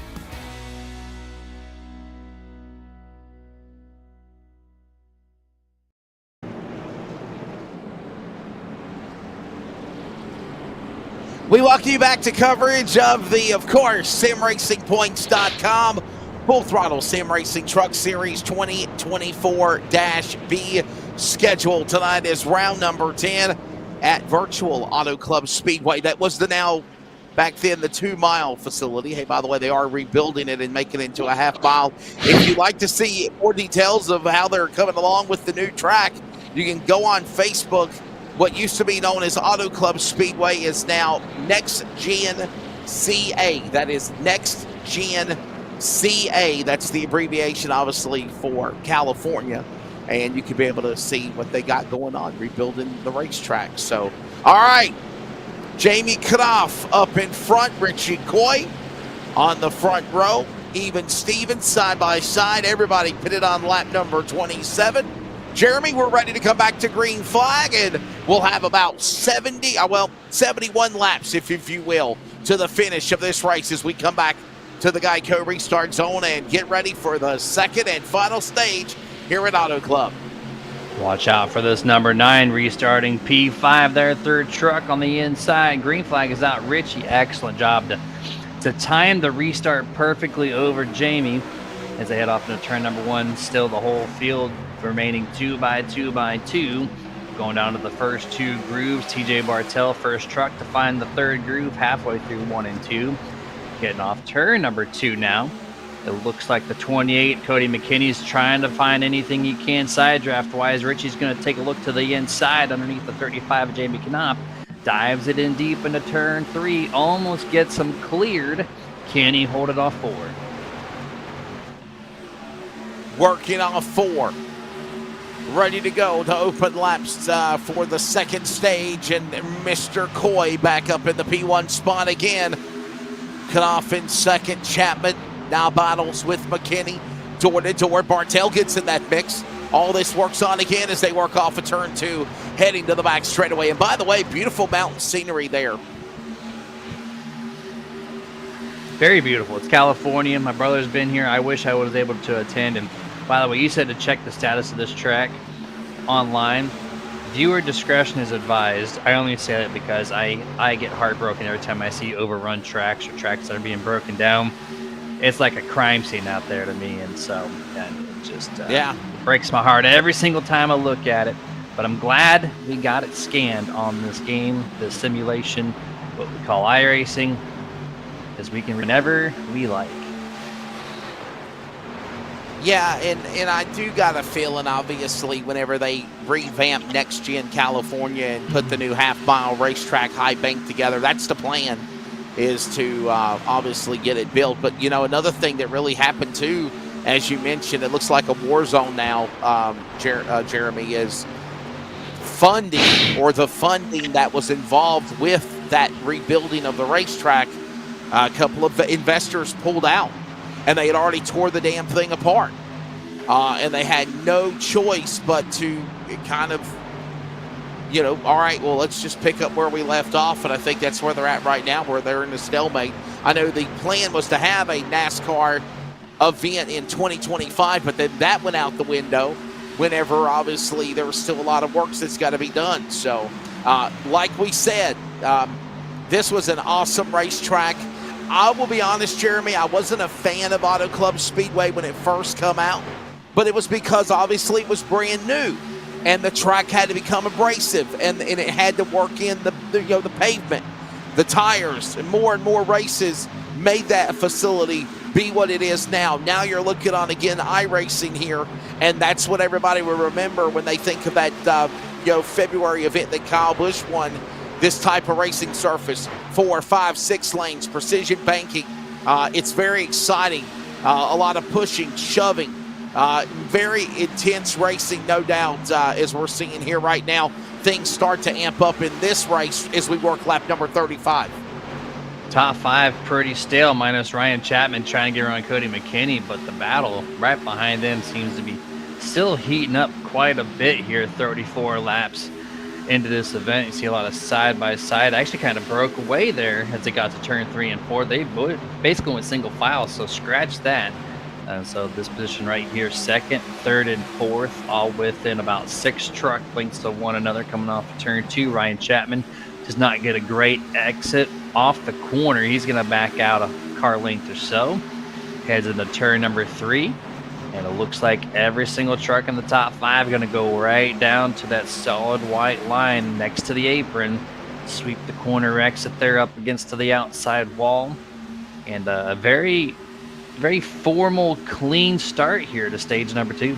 We welcome you back to coverage of the, of course, SimRacingPoints.com Full Throttle Sim Racing Truck Series 2024-B schedule. Tonight is round number 10 at Virtual Auto Club Speedway. That was the now, back then, the 2-mile facility. Hey, by the way, they are rebuilding it and making it into a half-mile. If you'd like to see more details of how they're coming along with the new track, You can go on Facebook. What used to be known as Auto Club Speedway is now Next Gen CA. That is Next Gen CA. That's the abbreviation, obviously, for California. And you can be able to see what they got going on, rebuilding the racetrack. So, all right. Jamie Knopf up in front. Richie Coy on the front row. Even Stevens side by side. Everybody pitted on lap number 27. Jeremy, we're ready to come back to green flag, and we'll have about 71 laps, if you will, to the finish of this race as we come back to the Geico restart zone and get ready for the second and final stage here at Auto Club. Watch out for this number 9 restarting P5 there, third truck on the inside. Green flag is out. Richie, excellent job to time the restart perfectly over Jamie as they head off into turn number 1. Still the whole field remaining 2 by 2 by 2. Going down to the first 2 grooves. TJ Bartell, first truck to find the third groove halfway through 1 and 2. Getting off turn number 2 now. It looks like the 28, Cody McKinney's trying to find anything he can side draft wise. Richie's going to take a look to the inside underneath the 35 of Jamie Knopf. Dives it in deep into turn 3. Almost gets him cleared. Can he hold it off 4? Working off 4. Ready to go to open laps for the second stage. And Mr. Coy back up in the P1 spot again. Knopf in second. Chapman now battles with McKinney. Door to door. Bartell gets in that mix. All this works on again as they work off a turn 2, heading to the back straightaway. And by the way, beautiful mountain scenery there. Very beautiful. It's California. My brother's been here. I wish I was able to attend. And by the way, you said to check the status of this track online. Viewer discretion is advised. I only say that because I get heartbroken every time I see overrun tracks or tracks that are being broken down. It's like a crime scene out there to me, and so it just breaks my heart every single time I look at it. But I'm glad we got it scanned on this game, this simulation, what we call iRacing, because we can whenever we like. Yeah, and I do got a feeling, obviously, whenever they revamp Next Gen California and put the new half-mile racetrack high bank together, that's the plan, is to obviously get it built. But, you know, another thing that really happened, too, as you mentioned, it looks like a war zone now, Jeremy, is funding, or the funding that was involved with that rebuilding of the racetrack. A couple of the investors pulled out, and they had already tore the damn thing apart. And they had no choice but to kind of, you know, all right, well, let's just pick up where we left off. And I think that's where they're at right now, where they're in the stalemate. I know the plan was to have a NASCAR event in 2025, but then that went out the window whenever, obviously, there was still a lot of work that's got to be done. So, like we said, this was an awesome racetrack. I will be honest, Jeremy, I wasn't a fan of Auto Club Speedway when it first come out, but it was because obviously it was brand new and the track had to become abrasive and it had to work in the pavement, the tires, and more races made that facility be what it is now. Now you're looking on, again, iRacing here, and that's what everybody will remember when they think of that February event that Kyle Busch won. This type of racing surface, 4, 5, 6 lanes, precision banking. It's very exciting. A lot of pushing, shoving, very intense racing, no doubt, as we're seeing here right now. Things start to amp up in this race as we work lap number 35. Top 5 pretty stale, minus Ryan Chapman trying to get around Cody McKinney, but the battle right behind them seems to be still heating up quite a bit here, 34 laps into this event. You see a lot of side-by-side. Actually kind of broke away there as they got to turn 3 and 4. They basically went single file, so scratch that. So this position right here, second, third, and fourth, all within about 6 truck lengths of one another coming off of turn 2. Ryan Chapman does not get a great exit off the corner. He's going to back out a car length or so. Heads into turn number 3. And it looks like every single truck in the top 5 going to go right down to that solid white line next to the apron. Sweep the corner exit there up against the outside wall. And a very, very formal, clean start here to stage number 2.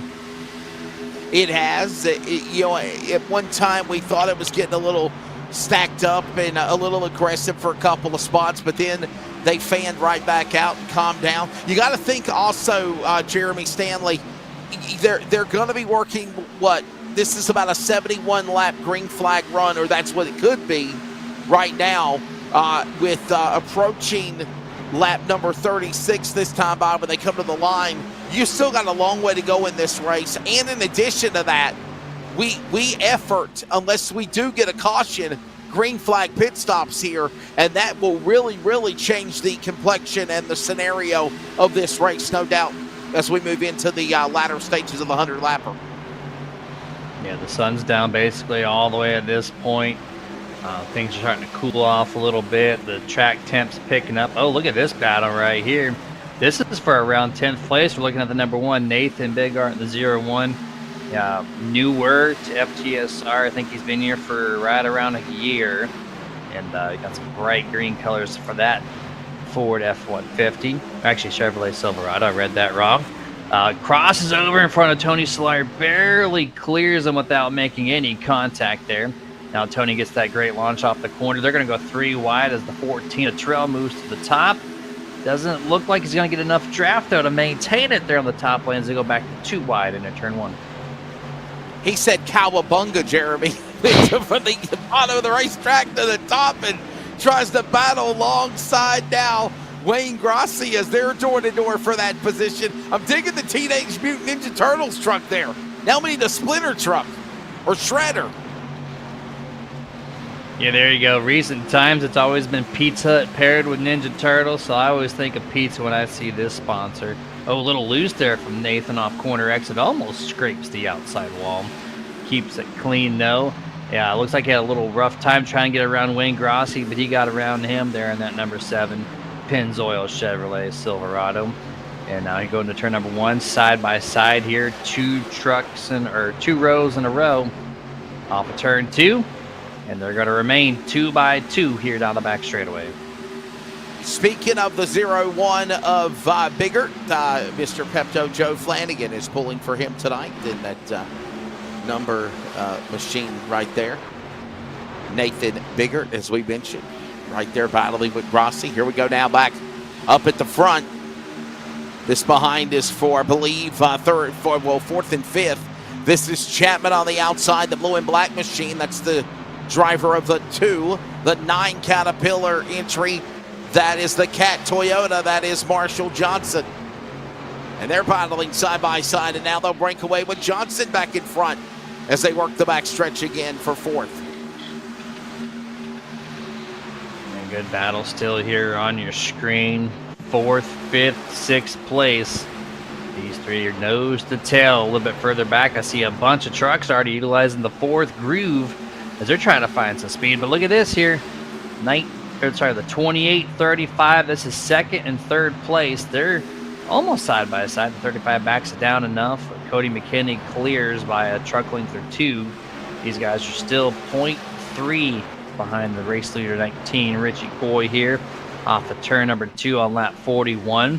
It has. You know, at one time we thought it was getting a little stacked up and a little aggressive for a couple of spots, but then they fanned right back out and calmed down. You got to think also, Jeremy Stanley, they're going to be working what? This is about a 71-lap green flag run, or that's what it could be right now, with approaching lap number 36 this time by when they come to the line. You still got a long way to go in this race, and in addition to that, we effort, unless we do get a caution, green flag pit stops here, and that will really change the complexion and the scenario of this race, no doubt, as we move into the latter stages of the 100-lapper. Yeah, the sun's down basically all the way at this point. Things are starting to cool off a little bit. The track temp's picking up. Oh, look at this battle right here. This is for around 10th place. We're looking at the number 1, Nathan Bigart, the 0-1. Newer to FTSR. I think he's been here for right around a year. And he got some bright green colors for that Ford F-150. Actually, Chevrolet Silverado. I read that wrong. Crosses over in front of Tony Solari. Barely clears him without making any contact there. Now Tony gets that great launch off the corner. They're going to go 3 wide as the 14 of Trail moves to the top. Doesn't look like he's going to get enough draft, though, to maintain it there on the top lane as they go back to 2 wide into turn 1. He said cowabunga, Jeremy, from the bottom of the racetrack to the top, and tries to battle alongside now Wayne Grassi as they're door-to-door for that position. I'm digging the Teenage Mutant Ninja Turtles truck there. Now we need a Splinter truck or Shredder. Yeah, there you go. Recent times, it's always been Pizza Hut paired with Ninja Turtles, so I always think of pizza when I see this sponsor. Oh, a little loose there from Nathan off corner exit. Almost scrapes the outside wall. Keeps it clean, though. Yeah, it looks like he had a little rough time trying to get around Wayne Grassi, but he got around him there in that number 7 Pennzoil Chevrolet Silverado. And now you go into turn number 1, side by side here. 2 rows in a row off of turn 2. And they're going to remain 2 by 2 here down the back straightaway. Speaking of the 0-1 of Bigart, Mr. Pepto Joe Flanagan is pulling for him tonight in that number machine right there. Nathan Bigart, as we mentioned, right there battling with Grassi. Here we go now back up at the front. This behind is for, I believe, 4th and 5th. This is Chapman on the outside, the blue and black machine. That's the driver of the 2, the 9 Caterpillar entry. That is the Cat Toyota. That is Marshall Johnson. And they're battling side by side, and now they'll break away with Johnson back in front as they work the back stretch again for 4th. And good battle still here on your screen. 4th, 5th, 6th place. These 3 are nose to tail. A little bit further back, I see a bunch of trucks already utilizing the 4th groove as they're trying to find some speed. But look at this here. The 28-35. This is 2nd and 3rd place. They're almost side by side. The 35 backs it down enough. Cody McKinney clears by a truck length or 2. These guys are still 0.3 behind the race leader 19, Richie Coy here off of turn number 2 on lap 41.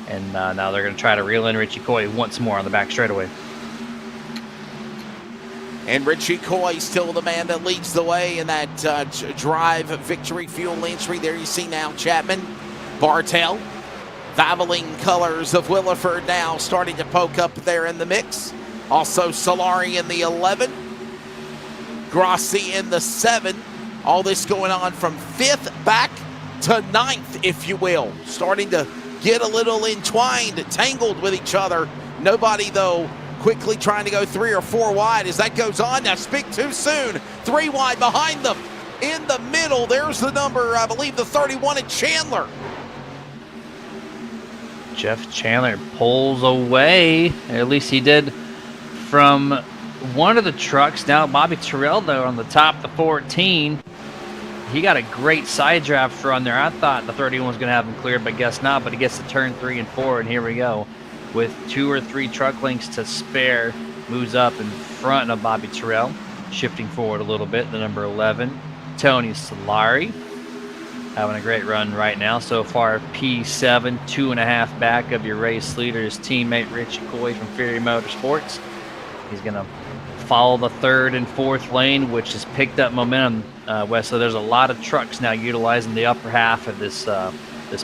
And now they're going to try to reel in Richie Coy once more on the back straightaway. And Richie Coy still the man that leads the way in that drive victory fuel entry. There you see now Chapman, Bartel, battling colors of Williford now starting to poke up there in the mix. Also Solari in the 11, Grassi in the 7. All this going on from 5th back to 9th, if you will. Starting to get a little entwined, tangled with each other. Nobody, though, quickly trying to go 3 or 4 wide as that goes on. Now speak too soon. 3 wide behind them. In the middle, there's the number, I believe, the 31 at Chandler. Jeff Chandler pulls away, or at least he did, from one of the trucks. Now Bobby Terrell, though, on the top, the 14. He got a great side draft run there. I thought the 31 was going to have him cleared, but guess not. But he gets to turn 3 and 4, and here we go. With 2 or 3 truck lengths to spare, moves up in front of Bobby Terrell, shifting forward a little bit. The number 11, Tony Solari, having a great run right now. So far, P7, 2.5 back of your race leader, his teammate Richie Coy from Fury Motorsports. He's going to follow the third and fourth lane, which has picked up momentum, Wes. So there's a lot of trucks now utilizing the upper half of this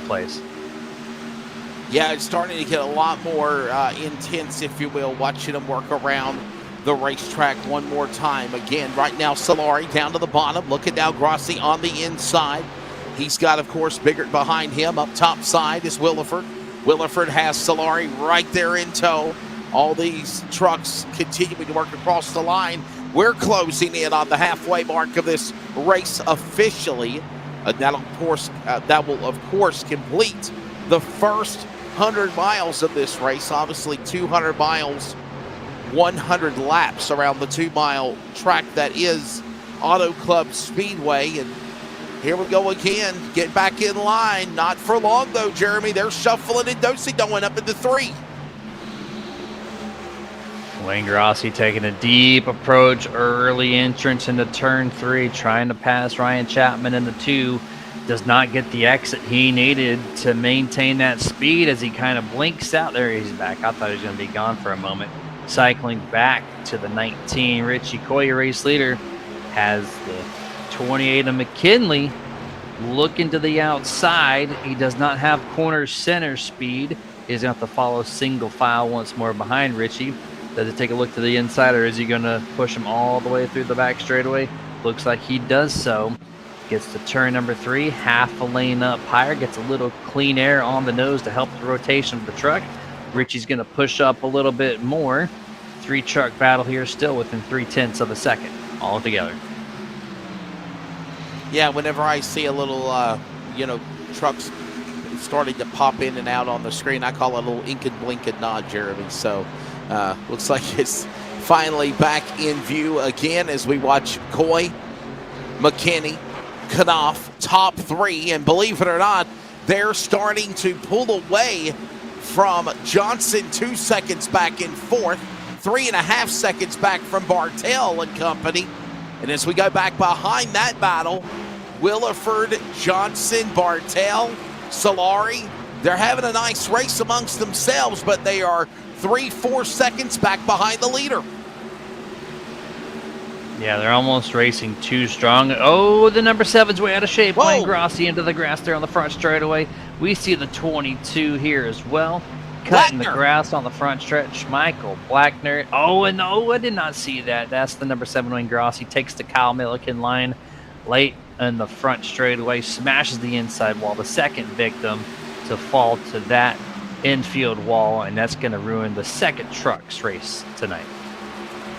place. Yeah, it's starting to get a lot more intense, if you will, watching them work around the racetrack one more time. Again, right now, Solari down to the bottom. Look at now Grossi on the inside. He's got, of course, Biggert behind him. Up top side is Williford. Williford has Solari right there in tow. All these trucks continuing to work across the line. We're closing in on the halfway mark of this race officially. That will, of course, complete the first 100 miles of this race. Obviously, 200 miles, 100 laps around the 2-mile track that is Auto Club Speedway. And here we go again. Get back in line. Not for long, though, Jeremy. They're shuffling and doing up into 3. Wayne Grossi taking a deep approach, early entrance into turn 3, trying to pass Ryan Chapman into 2. Does not get the exit he needed to maintain that speed as he kind of blinks out. There he's back. I thought he was going to be gone for a moment. Cycling back to the 19, Richie Coy, race leader, has the 28 of McKinley looking to the outside. He does not have corner center speed. He's going to have to follow single file once more behind Richie. Does he take a look to the inside, or is he going to push him all the way through the back straightaway? Looks like he does so. Gets to turn number 3, half a lane up higher, gets a little clean air on the nose to help the rotation of the truck. Richie's going to push up a little bit more. 3-truck battle here, still within 0.3 of a second all together. Yeah, whenever I see a little, trucks starting to pop in and out on the screen, I call it a little ink and blink and nod, Jeremy. So looks like it's finally back in view again as we watch Coy, McKinney, Knopf, top 3, and believe it or not, they're starting to pull away from Johnson 2 seconds back in 4th, 3.5 seconds back from Bartel and company. And as we go back behind that battle, Williford, Johnson, Bartel, Solari, they're having a nice race amongst themselves, but they are 3-4 seconds back behind the leader. Yeah, they're almost racing too strong. Oh, the number 7's way out of shape. Wayne Grossi into the grass there on the front straightaway. We see the 22 here as well. Cutting the grass on the front stretch. Michael Blackner. Oh, and no, I did not see that. That's the number 7, Wayne Grossi. Takes the Kyle Milliken line late in the front straightaway. Smashes the inside wall. The second victim to fall to that infield wall, and that's going to ruin the second trucks race tonight.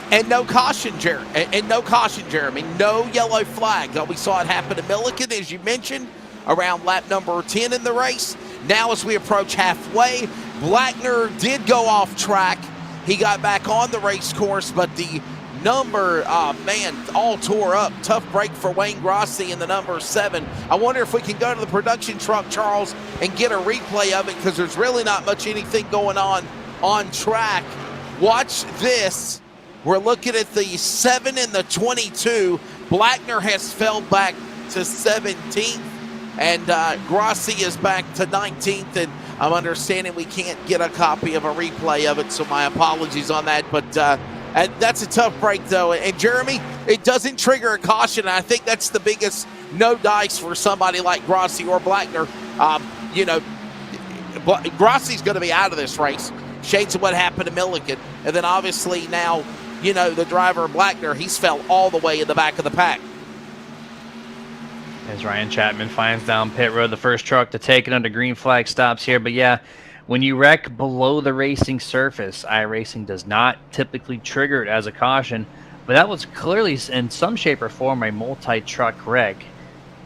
And no caution, Jeremy. No yellow flag. We saw it happen to Milliken, as you mentioned, around lap number 10 in the race. Now as we approach halfway, Blackner did go off track. He got back on the race course, but the number, all tore up. Tough break for Wayne Grossi in the number 7. I wonder if we can go to the production truck, Charles, and get a replay of it, because there's really not much anything going on track. Watch this. We're looking at the 7 and the 22. Blackner has fell back to 17th, and Grossi is back to 19th, and I'm understanding we can't get a copy of a replay of it, so my apologies on that. But that's a tough break, though. And, Jeremy, it doesn't trigger a caution, and I think that's the biggest no dice for somebody like Grossi or Blackner. Grossi's going to be out of this race. Shades of what happened to Milliken. And then, obviously, now, the driver, Blackner, he's fell all the way in the back of the pack. As Ryan Chapman finds down pit road, the first truck to take it under green flag stops here. But yeah, when you wreck below the racing surface, iRacing does not typically trigger it as a caution. But that was clearly, in some shape or form, a multi-truck wreck.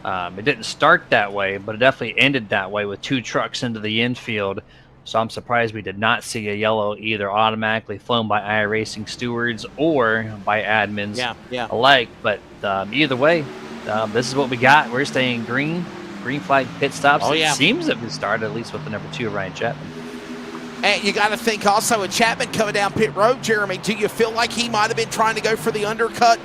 It didn't start that way, but it definitely ended that way with 2 trucks into the infield. So I'm surprised we did not see a yellow either automatically flown by iRacing stewards or by admins alike. But either way, this is what we got. We're staying green flag pit stops. It seems that we started at least with the number 2, Ryan Chapman. And you got to think also with Chapman coming down pit road, Jeremy, do you feel like he might have been trying to go for the undercut?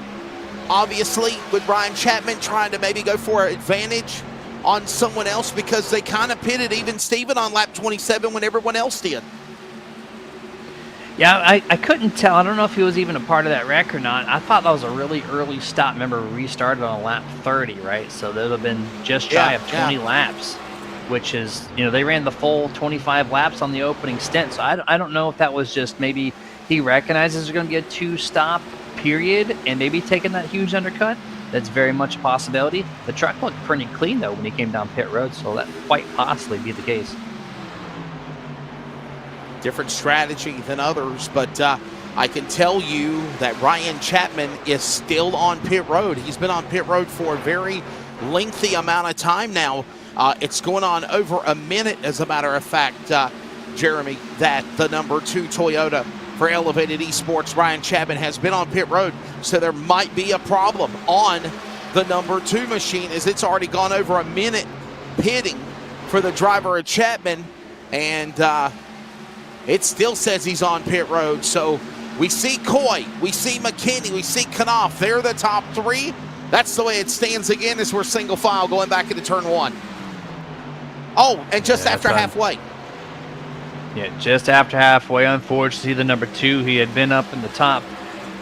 Obviously, with Ryan Chapman trying to maybe go for an advantage on someone else, because they kind of pitted even Steven on lap 27 when everyone else did. Yeah, I couldn't tell. I don't know if he was even a part of that wreck or not. I thought that was a really early stop. Remember, we restarted on lap 30, right? So that would have been just shy of 20 laps, which is, they ran the full 25 laps on the opening stint. So I don't know if that was just maybe he recognizes there's going to be a 2-stop period and maybe taking that huge undercut. That's very much a possibility. The truck looked pretty clean, though, when he came down pit road, so that quite possibly be the case. Different strategy than others, but I can tell you that Ryan Chapman is still on pit road. He's been on pit road for a very lengthy amount of time now. It's going on over a minute, as a matter of fact, Jeremy, that the number 2 Toyota for Elevated Esports, Ryan Chapman, has been on pit road. So there might be a problem on the number 2 machine, as it's already gone over a minute pitting for the driver of Chapman, and it still says he's on pit road. So we see Coy, we see McKinney, we see Knopf. They're the top 3. That's the way it stands again as we're single file going back into turn 1. Oh, and just after halfway. Yeah, just after halfway. Unfortunately, the number 2, he had been up in the top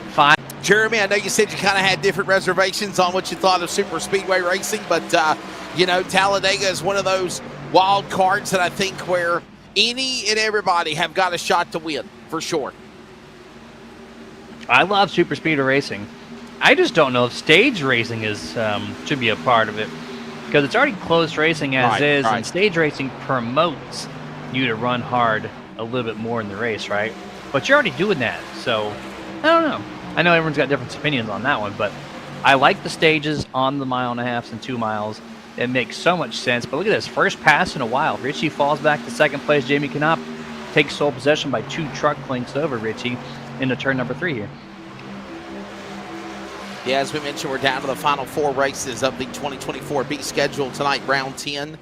5. Jeremy, I know you said you kind of had different reservations on what you thought of super speedway racing, but, Talladega is one of those wild cards that I think where any and everybody have got a shot to win, for sure. I love super speedway racing. I just don't know if stage racing should be a part of it, because it's already close racing as is, and stage racing promotes you to run hard a little bit more in the race, right? But you're already doing that, so I don't know. I know everyone's got different opinions on that one, but I like the stages on the 1.5 miles and 2 miles. It makes so much sense. But look at this, first pass in a while. Richie falls back to second place. Jamie Knopf takes sole possession by 2 truck lengths over Richie into turn number 3 here. Yeah, as we mentioned, we're down to the final 4 races of the 2024 B schedule tonight, round 10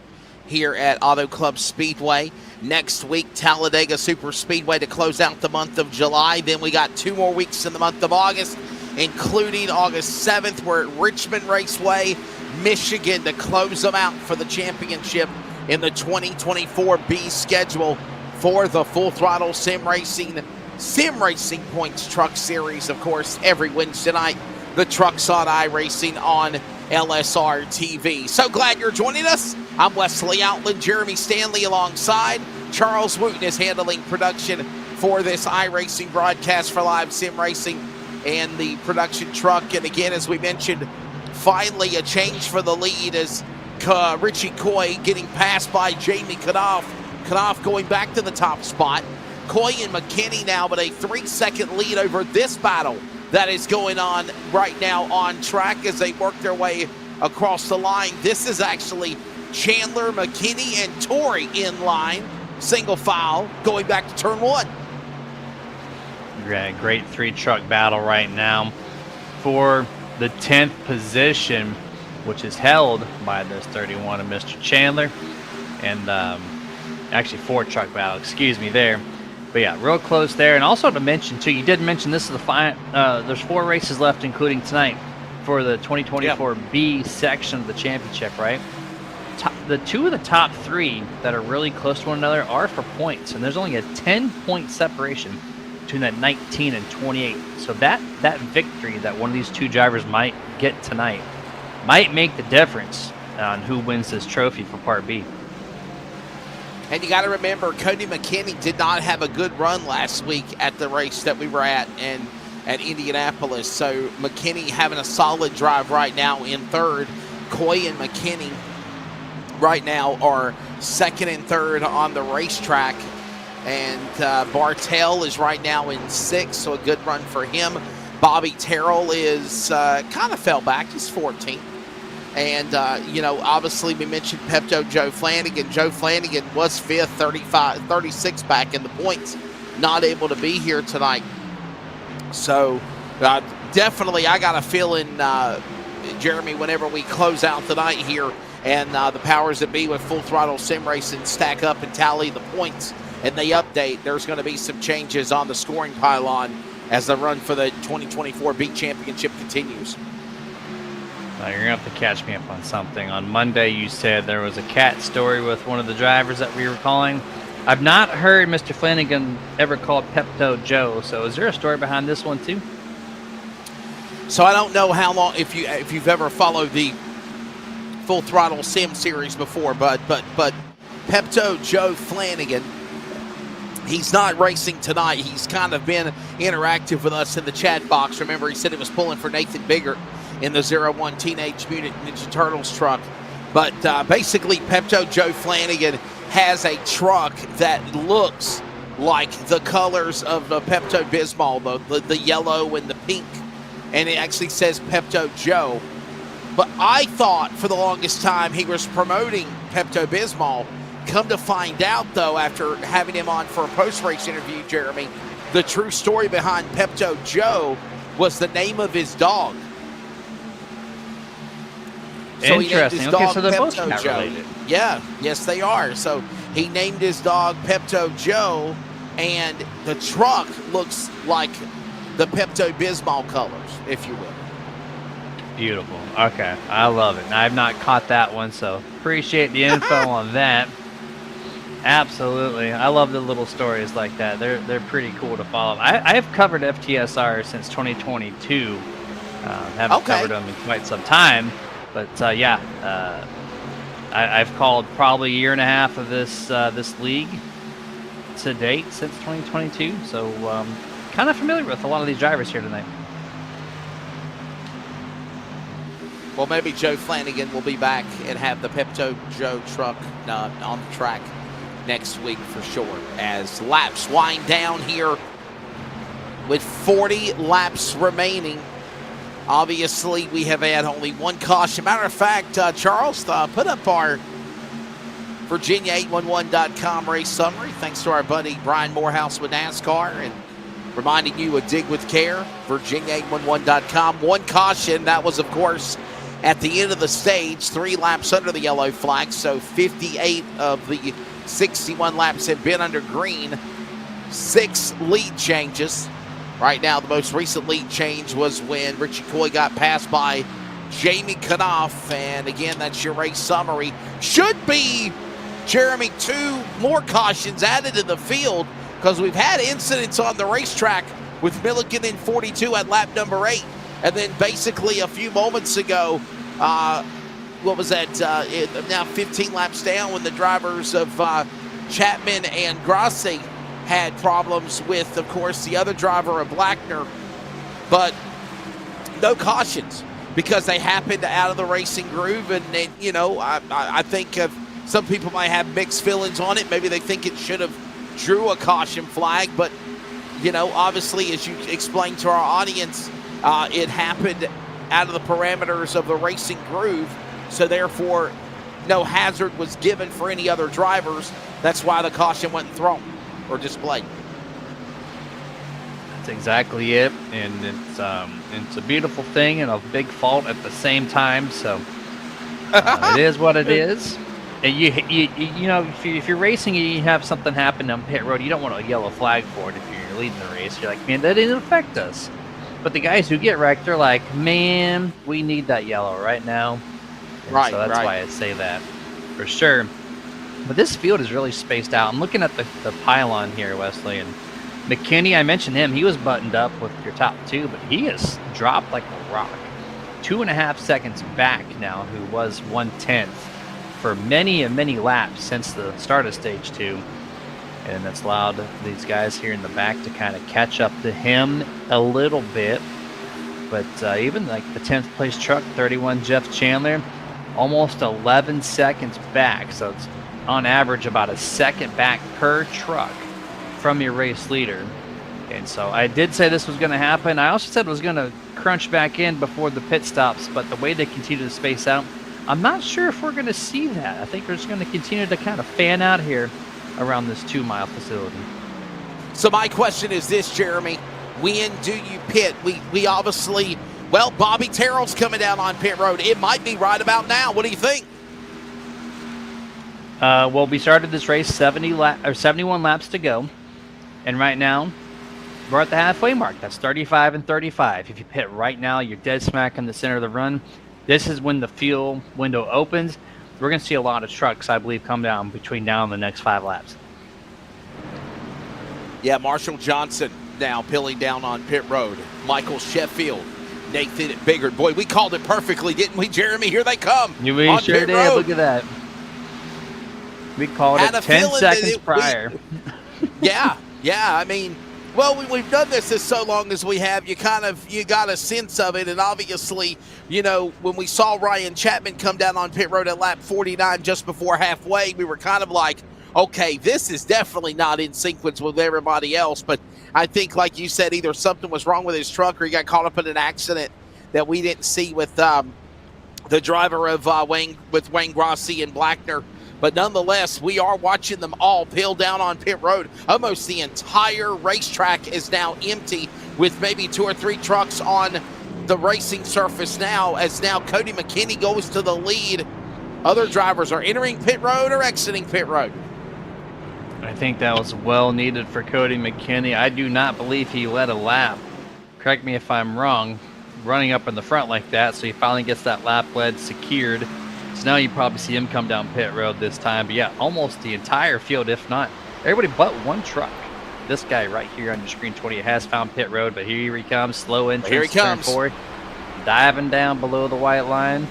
here at Auto Club Speedway. Next week, Talladega Super Speedway to close out the month of July. Then we got 2 more weeks in the month of August, including August 7th. We're at Richmond Raceway, Michigan, to close them out for the championship in the 2024 B schedule for the Full Throttle Sim Racing Points Truck Series. Of course, every Wednesday night, the Trucks on iRacing on LSRTV. So glad you're joining us. I'm Wesley Outland, Jeremy Stanley alongside. Charles Wooten is handling production for this iRacing broadcast for live sim racing and the production truck. And again, as we mentioned, finally a change for the lead as Richie Coy getting passed by Jamie Knopf. Knopf going back to the top spot. Coy and McKinney now, but a 3-second lead over this battle that is going on right now on track as they work their way across the line. This is actually Chandler, McKinney, and Torrey in line, single file, going back to turn 1. Yeah, great 3-truck battle right now for the 10th position, which is held by this 31 of Mr. Chandler, and actually 4-truck battle, excuse me there. But yeah, real close there. And also to mention too, you did mention this is the there's 4 races left, including tonight, for the 2024 B section of the championship, right? The 2 of the top 3 that are really close to one another are for points, and there's only a 10-point separation between that 19 and 28. So that victory that one of these 2 drivers might get tonight might make the difference on who wins this trophy for Part B. And you got to remember, Cody McKinney did not have a good run last week at the race that we were at Indianapolis. So McKinney having a solid drive right now in 3rd. Coy and McKinney right now are 2nd and 3rd on the racetrack. And Bartell is right now in 6th, so a good run for him. Bobby Terrell is kind of fell back. He's 14th. And, obviously we mentioned Pepto Joe Flanagan. Joe Flanagan was 5th, 36 back in the points. Not able to be here tonight. So, definitely I got a feeling, Jeremy, whenever we close out tonight here and the powers that be with Full Throttle Sim Racing stack up and tally the points and they update, there's going to be some changes on the scoring pylon as the run for the 2024 B Championship continues. You're going to have to catch me up on something. On Monday, you said there was a cat story with one of the drivers that we were calling. I've not heard Mr. Flanagan ever called Pepto Joe, so is there a story behind this one too? So I don't know how long, if you've ever followed the Full Throttle Sim series before, but Pepto Joe Flanagan, he's not racing tonight. He's kind of been interactive with us in the chat box. Remember, he said he was pulling for Nathan Biggert in the 01 Teenage Mutant Ninja Turtles truck. But basically, Pepto Joe Flanagan has a truck that looks like the colors of the Pepto-Bismol, the yellow and the pink. And it actually says Pepto Joe. But I thought for the longest time he was promoting Pepto-Bismol. Come to find out, though, after having him on for a post-race interview, Jeremy, the true story behind Pepto Joe was the name of his dog. So interesting. Okay, so they're both Pepto Joe. related. Yeah, yes, they are. So he named his dog Pepto Joe, and the truck looks like the Pepto-Bismol colors, if you will. Beautiful. Okay, I love it. I've not caught that one, so appreciate the info on that. Absolutely. I love the little stories like that. They're pretty cool to follow. I have covered FTSR since 2022. Haven't covered them in quite some time. But I've called probably a year and a half of this league to date since 2022. So kind of familiar with a lot of these drivers here tonight. Well, maybe Joe Flanagan will be back and have the Pepto Joe truck on the track next week for sure. As laps wind down here with 40 laps remaining. Obviously, we have had only one caution. Matter of fact, Charles, put up our Virginia811.com race summary. Thanks to our buddy Brian Morehouse with NASCAR, and reminding you of Dig with Care, Virginia811.com. One caution, that was, of course, at the end of the stage, 3 laps under the yellow flag, so 58 of the 61 laps have been under green. 6 lead changes. Right now, the most recent lead change was when Richie Coy got passed by Jamie Knopf. And again, that's your race summary. Should be, Jeremy, 2 more cautions added to the field, because we've had incidents on the racetrack with Milligan in 42 at lap number 8. And then basically a few moments ago, what was that? Now 15 laps down, when the drivers of Chapman and Grassi had problems with, of course, the other driver of Blackner, but no cautions because they happened out of the racing groove. And you know, I think some people might have mixed feelings on it. Maybe they think it should have drew a caution flag, but you know, obviously, as you explained to our audience, it happened out of the parameters of the racing groove, so therefore no hazard was given for any other drivers. That's why the caution wasn't thrown or displayed. That's exactly it, and it's a beautiful thing and a big fault at the same time. So it is what it is. And you know, if you're racing and you have something happen on pit road, you don't want a yellow flag for it. If you're leading the race, you're like, man, that didn't affect us. But the guys who get wrecked, they're like, man, we need that yellow right now. And right. So that's why I say that for sure. But this field is really spaced out. I'm looking at the pylon here, Wesley, and McKinney, I mentioned him. He was buttoned up with your top 2, but he has dropped like a rock. 2.5 seconds back now, who was 1/10 for many and many laps since the start of stage 2. And that's allowed these guys here in the back to kind of catch up to him a little bit. But even like the 10th place truck, 31 Jeff Chandler, almost 11 seconds back. So it's on average about a second back per truck from your race leader. And so I did say this was going to happen. I also said it was going to crunch back in before the pit stops, but the way they continue to space out, I'm not sure if we're going to see that. I think we're just going to continue to kind of fan out here around this 2-mile facility. So my question is this, Jeremy: when do you pit? We obviously, well, Bobby Terrell's coming down on pit road. It might be right about now. What do you think? Well, we started this race 71 laps to go, and right now we're at the halfway mark. That's 35 and 35. If you pit right now, you're dead smack in the center of the run. This is when the fuel window opens. We're going to see a lot of trucks, I believe, come down between now and the next 5 laps. Yeah, Marshall Johnson now peeling down on pit road. Michael Sheffield, Nathan Biggert. Boy, we called it perfectly, didn't we, Jeremy? Here they come. We on sure pit did. road. Look at that. We called Had it a 10 feeling that seconds prior. Yeah. I mean, well, we've done this so long as we have. You got a sense of it, and obviously, when we saw Ryan Chapman come down on pit road at lap 49 just before halfway, we were kind of like, okay, this is definitely not in sequence with everybody else. But I think, like you said, either something was wrong with his truck or he got caught up in an accident that we didn't see with the driver of Wayne Grossi and Blackner. But nonetheless, we are watching them all peel down on pit road. Almost the entire racetrack is now empty, with maybe 2 or 3 trucks on the racing surface now, as now Cody McKinney goes to the lead. Other drivers are entering pit road or exiting pit road. I think that was well needed for Cody McKinney. I do not believe he led a lap. Correct me if I'm wrong, running up in the front like that, so he finally gets that lap lead secured. So now you probably see him come down pit road this time. But yeah, almost the entire field, if not everybody but one truck. This guy right here on your screen 20 has found pit road, but here he comes, slow entrance, here he comes. turn 4, diving down below the white line.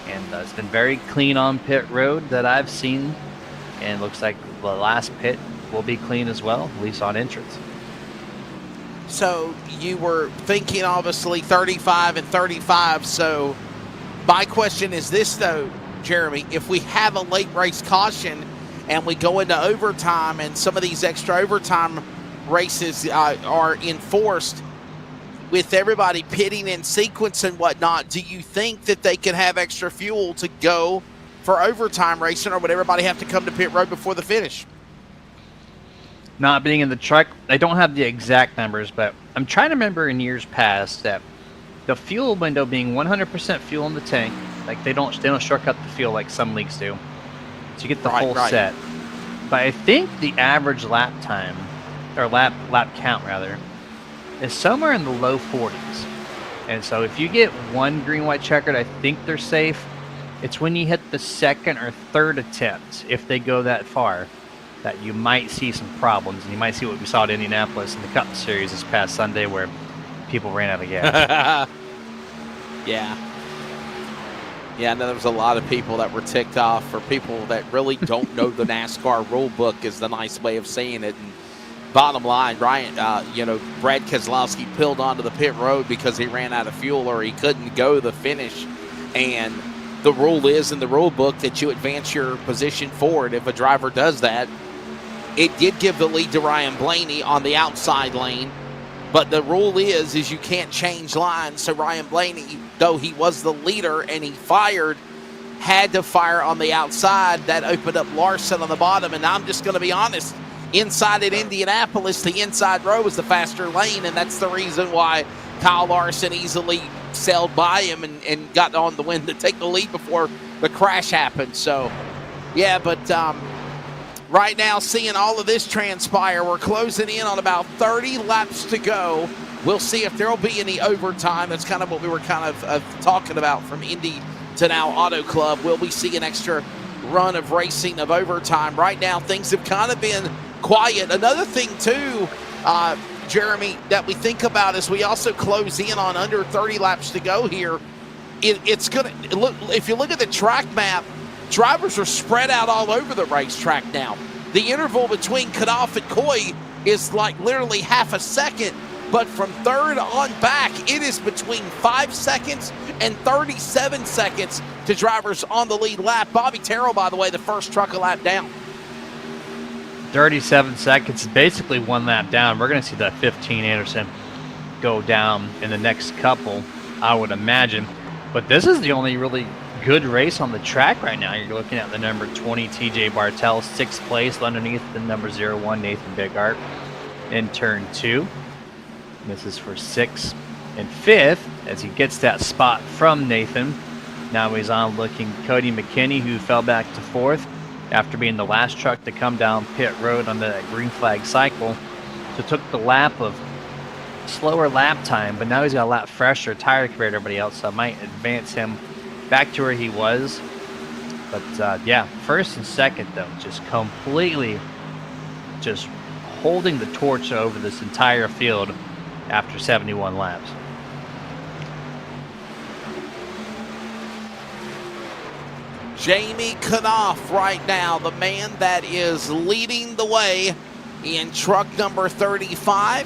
And it's been very clean on pit road that I've seen. And looks like the last pit will be clean as well, at least on entrance. So you were thinking obviously 35 and 35. So my question is this though, Jeremy, if we have a late race caution and we go into overtime and some of these extra overtime races are enforced with everybody pitting in sequence and whatnot, do you think that they can have extra fuel to go for overtime racing, or would everybody have to come to pit road before the finish? Not being in the truck, I don't have the exact numbers, but I'm trying to remember in years past that the fuel window being 100% fuel in the tank, like they don't shortcut the fuel like some leagues do. So you get the whole set. But I think the average lap time, or lap count rather, is somewhere in the low 40s. And so if you get one green-white checkered, I think they're safe. It's when you hit the second or third attempt, if they go that far, that you might see some problems. And you might see what we saw at Indianapolis in the Cup Series this past Sunday, where people ran out of gas. Yeah, I know there was a lot of people that were ticked off, for people that really don't know the NASCAR rule book is the nice way of saying it. And bottom line, Brad Keselowski peeled onto the pit road because he ran out of fuel or he couldn't go to the finish. And the rule is in the rule book that you advance your position forward. If a driver does that, it did give the lead to Ryan Blaney on the outside lane, but the rule is you can't change lines. So Ryan Blaney, though he was the leader and he fired, had to fire on the outside. That opened up Larson on the bottom. And I'm just going to be honest, inside at Indianapolis, the inside row was the faster lane, and that's the reason why Kyle Larson easily sailed by him and got on the win to take the lead before the crash happened. So, yeah, but right now, seeing all of this transpire, we're closing in on about 30 laps to go. We'll see if there will be any overtime. That's kind of what we were kind of talking about from Indy to now Auto Club. Will we see an extra run of racing of overtime? Right now, things have kind of been quiet. Another thing, too, Jeremy, that we think about as we also close in on under 30 laps to go here, it's going to look, if you look at the track map, drivers are spread out all over the racetrack now. The interval between Knopf and Coy is like literally half a second, but from third on back, it is between 5 seconds and 37 seconds to drivers on the lead lap. Bobby Terrell, by the way, the first truck a lap down. 37 seconds, basically one lap down. We're going to see that 15 Anderson go down in the next couple, I would imagine. But this is the only really good race on the track right now. You're looking at the number 20 TJ Bartel, 6th place, underneath the number 01 Nathan Bigart in turn 2. This is for 6th and 5th as he gets that spot from Nathan. Now he's on looking Cody McKinney, who fell back to 4th after being the last truck to come down pit road on the green flag cycle. So took the lap of slower lap time, but now he's got a lap fresher tire compared to everybody else, so it might advance him back to where he was. But yeah, first and second though, just completely just holding the torch over this entire field after 71 laps. Jamie Knopf right now, the man that is leading the way in truck number 35.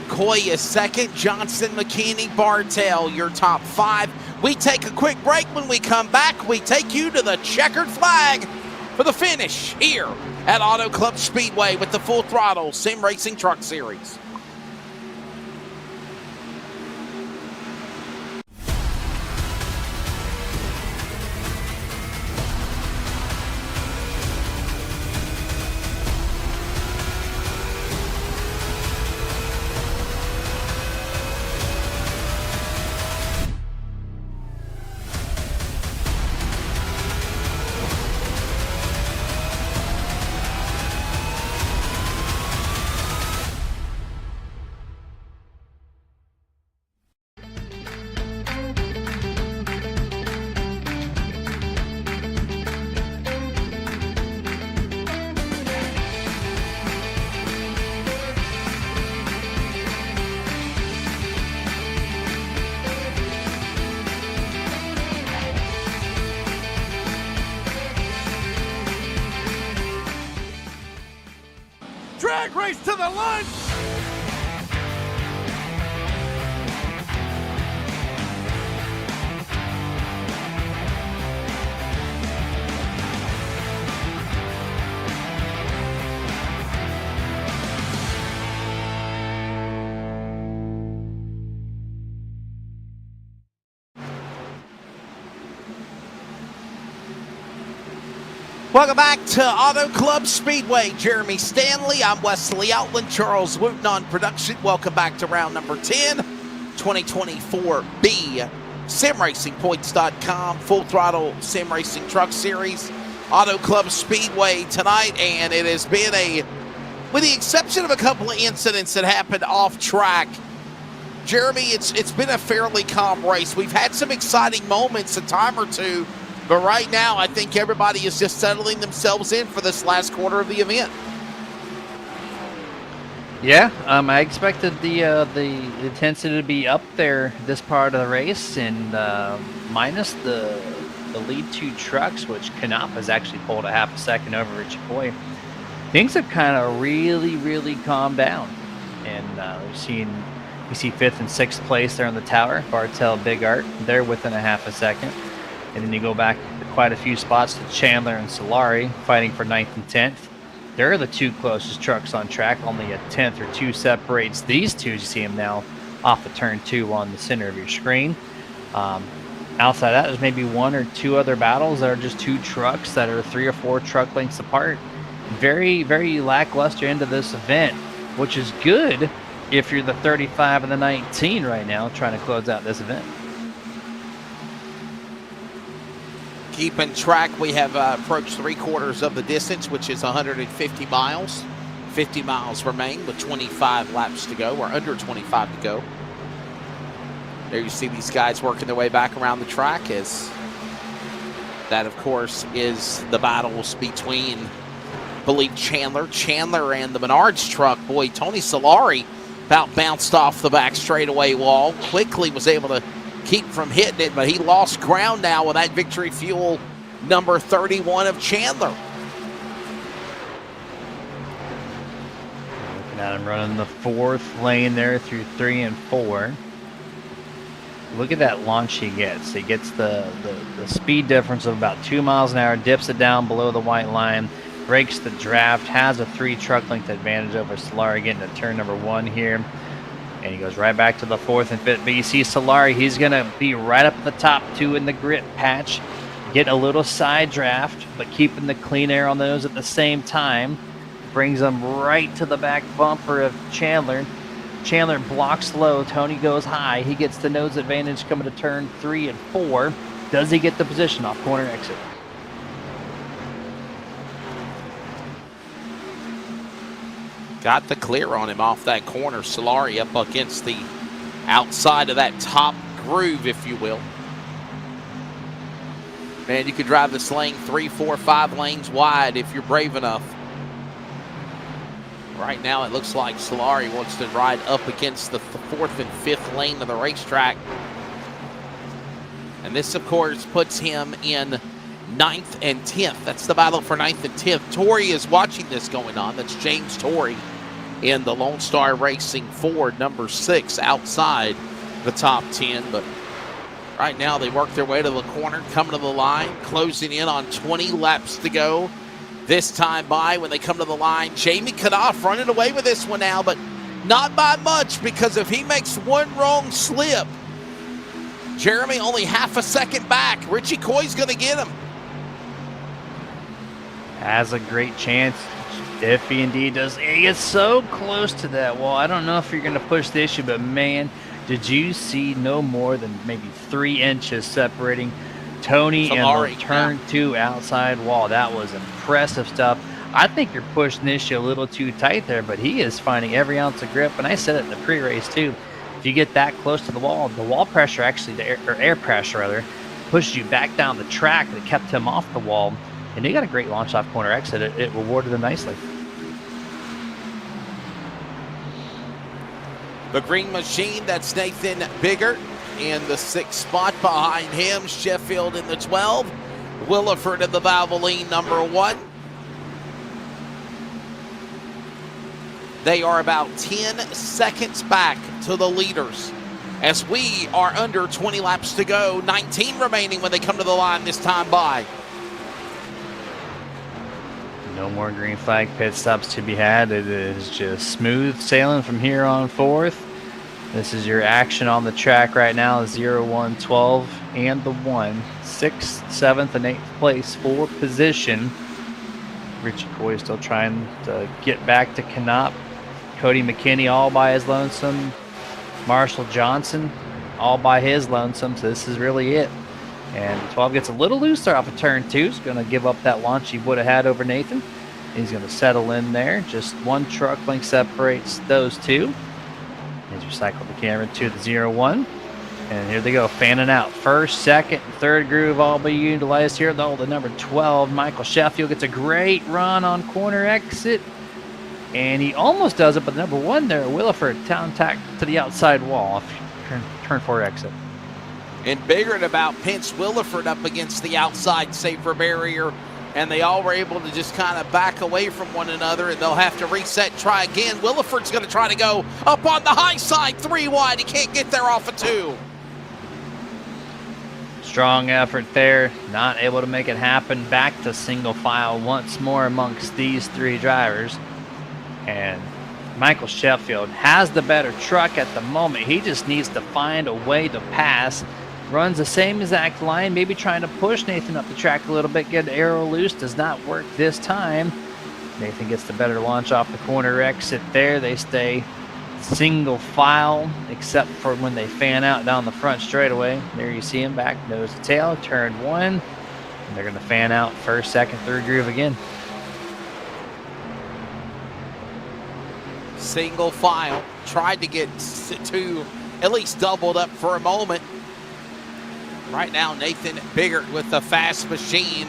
Coy is second, Johnson, McKinney, Bartel, your top 5. We take a quick break. When we come back, we take you to the checkered flag for the finish here at Auto Club Speedway with the Full Throttle Sim Racing Truck Series. Drag race to the line. Welcome back to Auto Club Speedway. Jeremy Stanley, I'm Wesley Outland, Charles Wooten on production. Welcome back to round number 10, 2024B, SimRacingPoints.com, Full Throttle Sim Racing Truck Series, Auto Club Speedway tonight, and it has been with the exception of a couple of incidents that happened off track, Jeremy, it's been a fairly calm race. We've had some exciting moments a time or two, but right now, I think everybody is just settling themselves in for this last quarter of the event. Yeah, I expected the intensity to be up there this part of the race, and minus the lead 2 trucks, which Knopf has actually pulled a half a second over Richie Coy. Things have kind of really calmed down, and we see 5th and 6th place there on the tower. Bartel, Big Art, they're within a half a second. And then you go back quite a few spots to Chandler and Solari fighting for 9th and 10th. They're the 2 closest trucks on track. Only a 10th or 2 separates these 2. You see them now off of turn 2 on the center of your screen. Outside that, there's maybe 1 or 2 other battles that are just 2 trucks that are 3 or 4 truck lengths apart. Very lackluster end of this event, which is good if you're the 35 and the 19 right now trying to close out this event. Keeping track, we have approached 3/4 of the distance, which is 150 miles. 50 miles remain with 25 laps to go, or under 25 to go. There you see these guys working their way back around the track, as that, of course, is the battles between, I believe, Chandler and the Menards truck. Boy, Tony Solari about bounced off the back straightaway wall. Quickly was able to keep from hitting it, but he lost ground now with that Victory Fuel number 31 of Chandler. Looking at him running the 4th lane there through 3 and 4. Look at that launch he gets. He gets the speed difference of about 2 miles an hour, dips it down below the white line, breaks the draft, has a 3 truck length advantage over Solari getting to turn number 1 here. And he goes right back to the 4th and 5th. But you see Solari, he's going to be right up at the top 2 in the grit patch. Get a little side draft, but keeping the clean air on those at the same time. Brings them right to the back bumper of Chandler. Chandler blocks low. Tony goes high. He gets the nose advantage coming to turn 3 and 4. Does he get the position off corner exit? Got the clear on him off that corner. Solari up against the outside of that top groove, if you will. Man, you could drive this lane 3, 4, 5 lanes wide if you're brave enough. Right now, it looks like Solari wants to ride up against the fourth and fifth lane of the racetrack. And this, of course, puts him in 9th and 10th. That's the battle for 9th and 10th. Torrey is watching this going on. That's James Torrey in the Lone Star Racing Ford, number 6, outside the top 10. But right now, they work their way to the corner, coming to the line, closing in on 20 laps to go. This time by when they come to the line, Jamie Knopf running away with this one now, but not by much, because if he makes one wrong slip, Jeremy only half a second back. Richie Coy's going to get him. Has a great chance if he indeed does. He gets so close to that wall. I don't know if you're going to push the issue, but man, did you see no more than maybe 3 inches separating Tony and the turn 2 outside wall? That was impressive stuff. I think you're pushing this issue a little too tight there, but he is finding every ounce of grip. And I said it in the pre-race too. If you get that close to the wall pressure actually, air pressure rather, pushes you back down the track that kept him off the wall. And they got a great launch off corner exit. It rewarded them nicely. The green machine, that's Nathan Biggert in the 6th spot. Behind him, Sheffield in the 12. Williford in the Valvoline, number 1. They are about 10 seconds back to the leaders as we are under 20 laps to go. 19 remaining when they come to the line this time by. No more green flag pit stops to be had. It is just smooth sailing from here on forth. This is your action on the track right now. 0, 1, 12, and the 1. 6th, 7th, and 8th place for position. Richie Coy still trying to get back to Canop. Cody McKinney all by his lonesome. Marshall Johnson all by his lonesome. So this is really it. And 12 gets a little looser off of turn 2. He's going to give up that launch he would have had over Nathan. He's going to settle in there. Just 1 truck length separates those 2. He's recycled the camera to the 0-1. And here they go, fanning out. 1st, 2nd, and 3rd groove all be utilized here. Though the number 12, Michael Sheffield, gets a great run on corner exit. And he almost does it, but the number 1 there, Williford, town tack to the outside wall off turn 4 exit. And Biggert about pinched Williford up against the outside safer barrier, and they all were able to just kind of back away from one another, and they'll have to reset and try again. Williford's going to try to go up on the high side, 3 wide. He can't get there off of 2. Strong effort there, not able to make it happen. Back to single file once more amongst these 3 drivers. And Michael Sheffield has the better truck at the moment. He just needs to find a way to pass. Runs the same exact line, maybe trying to push Nathan up the track a little bit, get arrow loose, does not work this time. Nathan gets the better launch off the corner exit there. They stay single file, except for when they fan out down the front straightaway. There you see him back nose to tail, turn 1. And they're going to fan out 1st, 2nd, 3rd groove again. Single file, tried to get to at least doubled up for a moment. Right now, Nathan Biggert with the fast machine.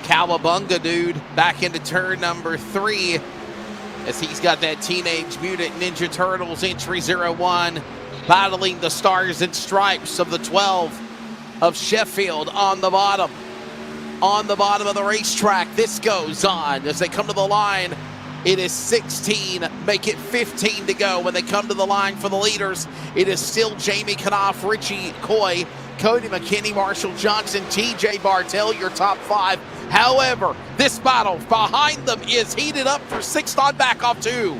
Cowabunga dude back into turn number 3 as he's got that Teenage Mutant Ninja Turtles entry 01 battling the stars and stripes of the 12 of Sheffield on the bottom. On the bottom of the racetrack, this goes on as they come to the line. It is 16, make it 15 to go when they come to the line for the leaders. It is still Jamie Knopf, Richie Coy, Cody McKinney, Marshall Johnson, TJ Bartell, your top 5. However, this battle behind them is heated up for 6th on back off 2.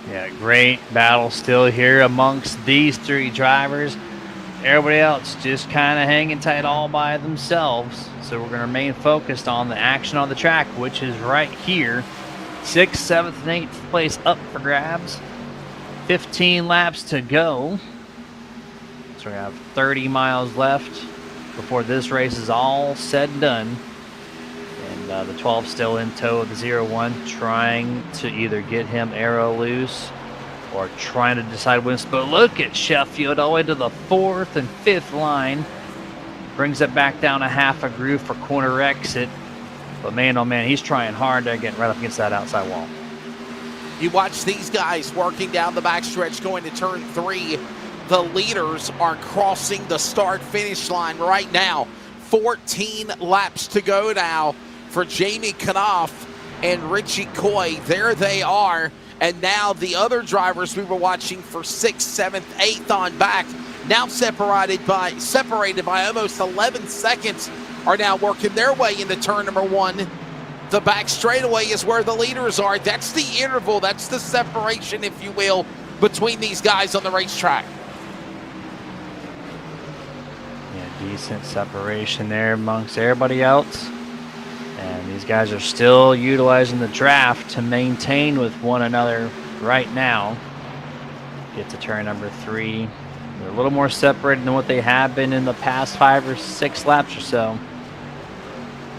Yeah, great battle still here amongst these 3 drivers. Everybody else just kind of hanging tight all by themselves. So we're going to remain focused on the action on the track, which is right here. 6th, 7th, and 8th place up for grabs. 15 laps to go. So we have 30 miles left before this race is all said and done. And the 12 still in tow of the 0-1, trying to either get him arrow loose or trying to decide when. But look at Sheffield all the way to the 4th and 5th line. Brings it back down a half a groove for corner exit. But man, oh man, he's trying hard there, getting right up against that outside wall. You watch these guys working down the backstretch going to turn 3. The leaders are crossing the start-finish line right now. 14 laps to go now for Jamie Knopf and Richie Coy. There they are. And now the other drivers we were watching for 6th, 7th, 8th on back, now separated by almost 11 seconds, are now working their way into turn number 1. The back straightaway is where the leaders are. That's the interval. That's the separation, if you will, between these guys on the racetrack. Yeah, decent separation there amongst everybody else. And these guys are still utilizing the draft to maintain with one another right now. Get to turn number 3. They're a little more separated than what they have been in the past 5 or 6 laps or so.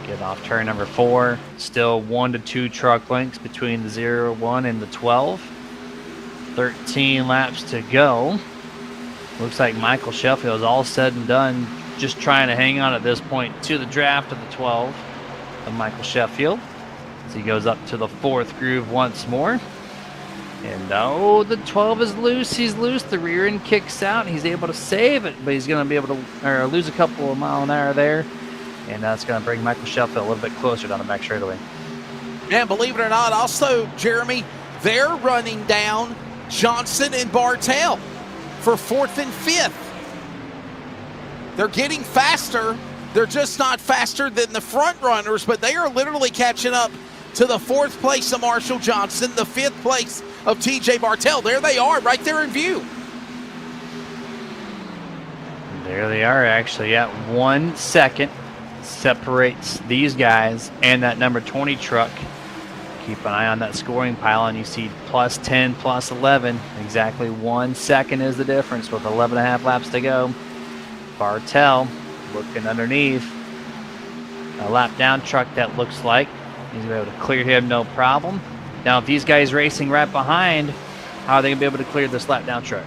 Get off turn number 4. Still 1 to 2 truck lengths between the 0, 1 and the 12. 13 laps to go. Looks like Michael Sheffield is all said and done, just trying to hang on at this point to the draft of the 12 of Michael Sheffield as he goes up to the 4th groove once more. And oh, the 12 is loose. He's loose. The rear end kicks out. He's able to save it, but he's going to be able to lose a couple of mile an hour there. And that's going to bring Michael Sheffield a little bit closer down the back straightaway. And believe it or not, also, Jeremy, they're running down Johnson and Bartel for 4th and 5th. They're getting faster. They're just not faster than the front runners, but they are literally catching up to the 4th place of Marshall Johnson, the 5th place of TJ Bartel. There they are, right there in view. There they are, actually at 1 second. Separates these guys and that number 20 truck. Keep an eye on that scoring pylon. You see plus 10, plus 11. Exactly 1 second is the difference with 11.5 laps to go. Bartel looking underneath. A lap down truck that looks like. He's going to be able to clear him no problem. Now, if these guys racing right behind, how are they going to be able to clear this lap down truck?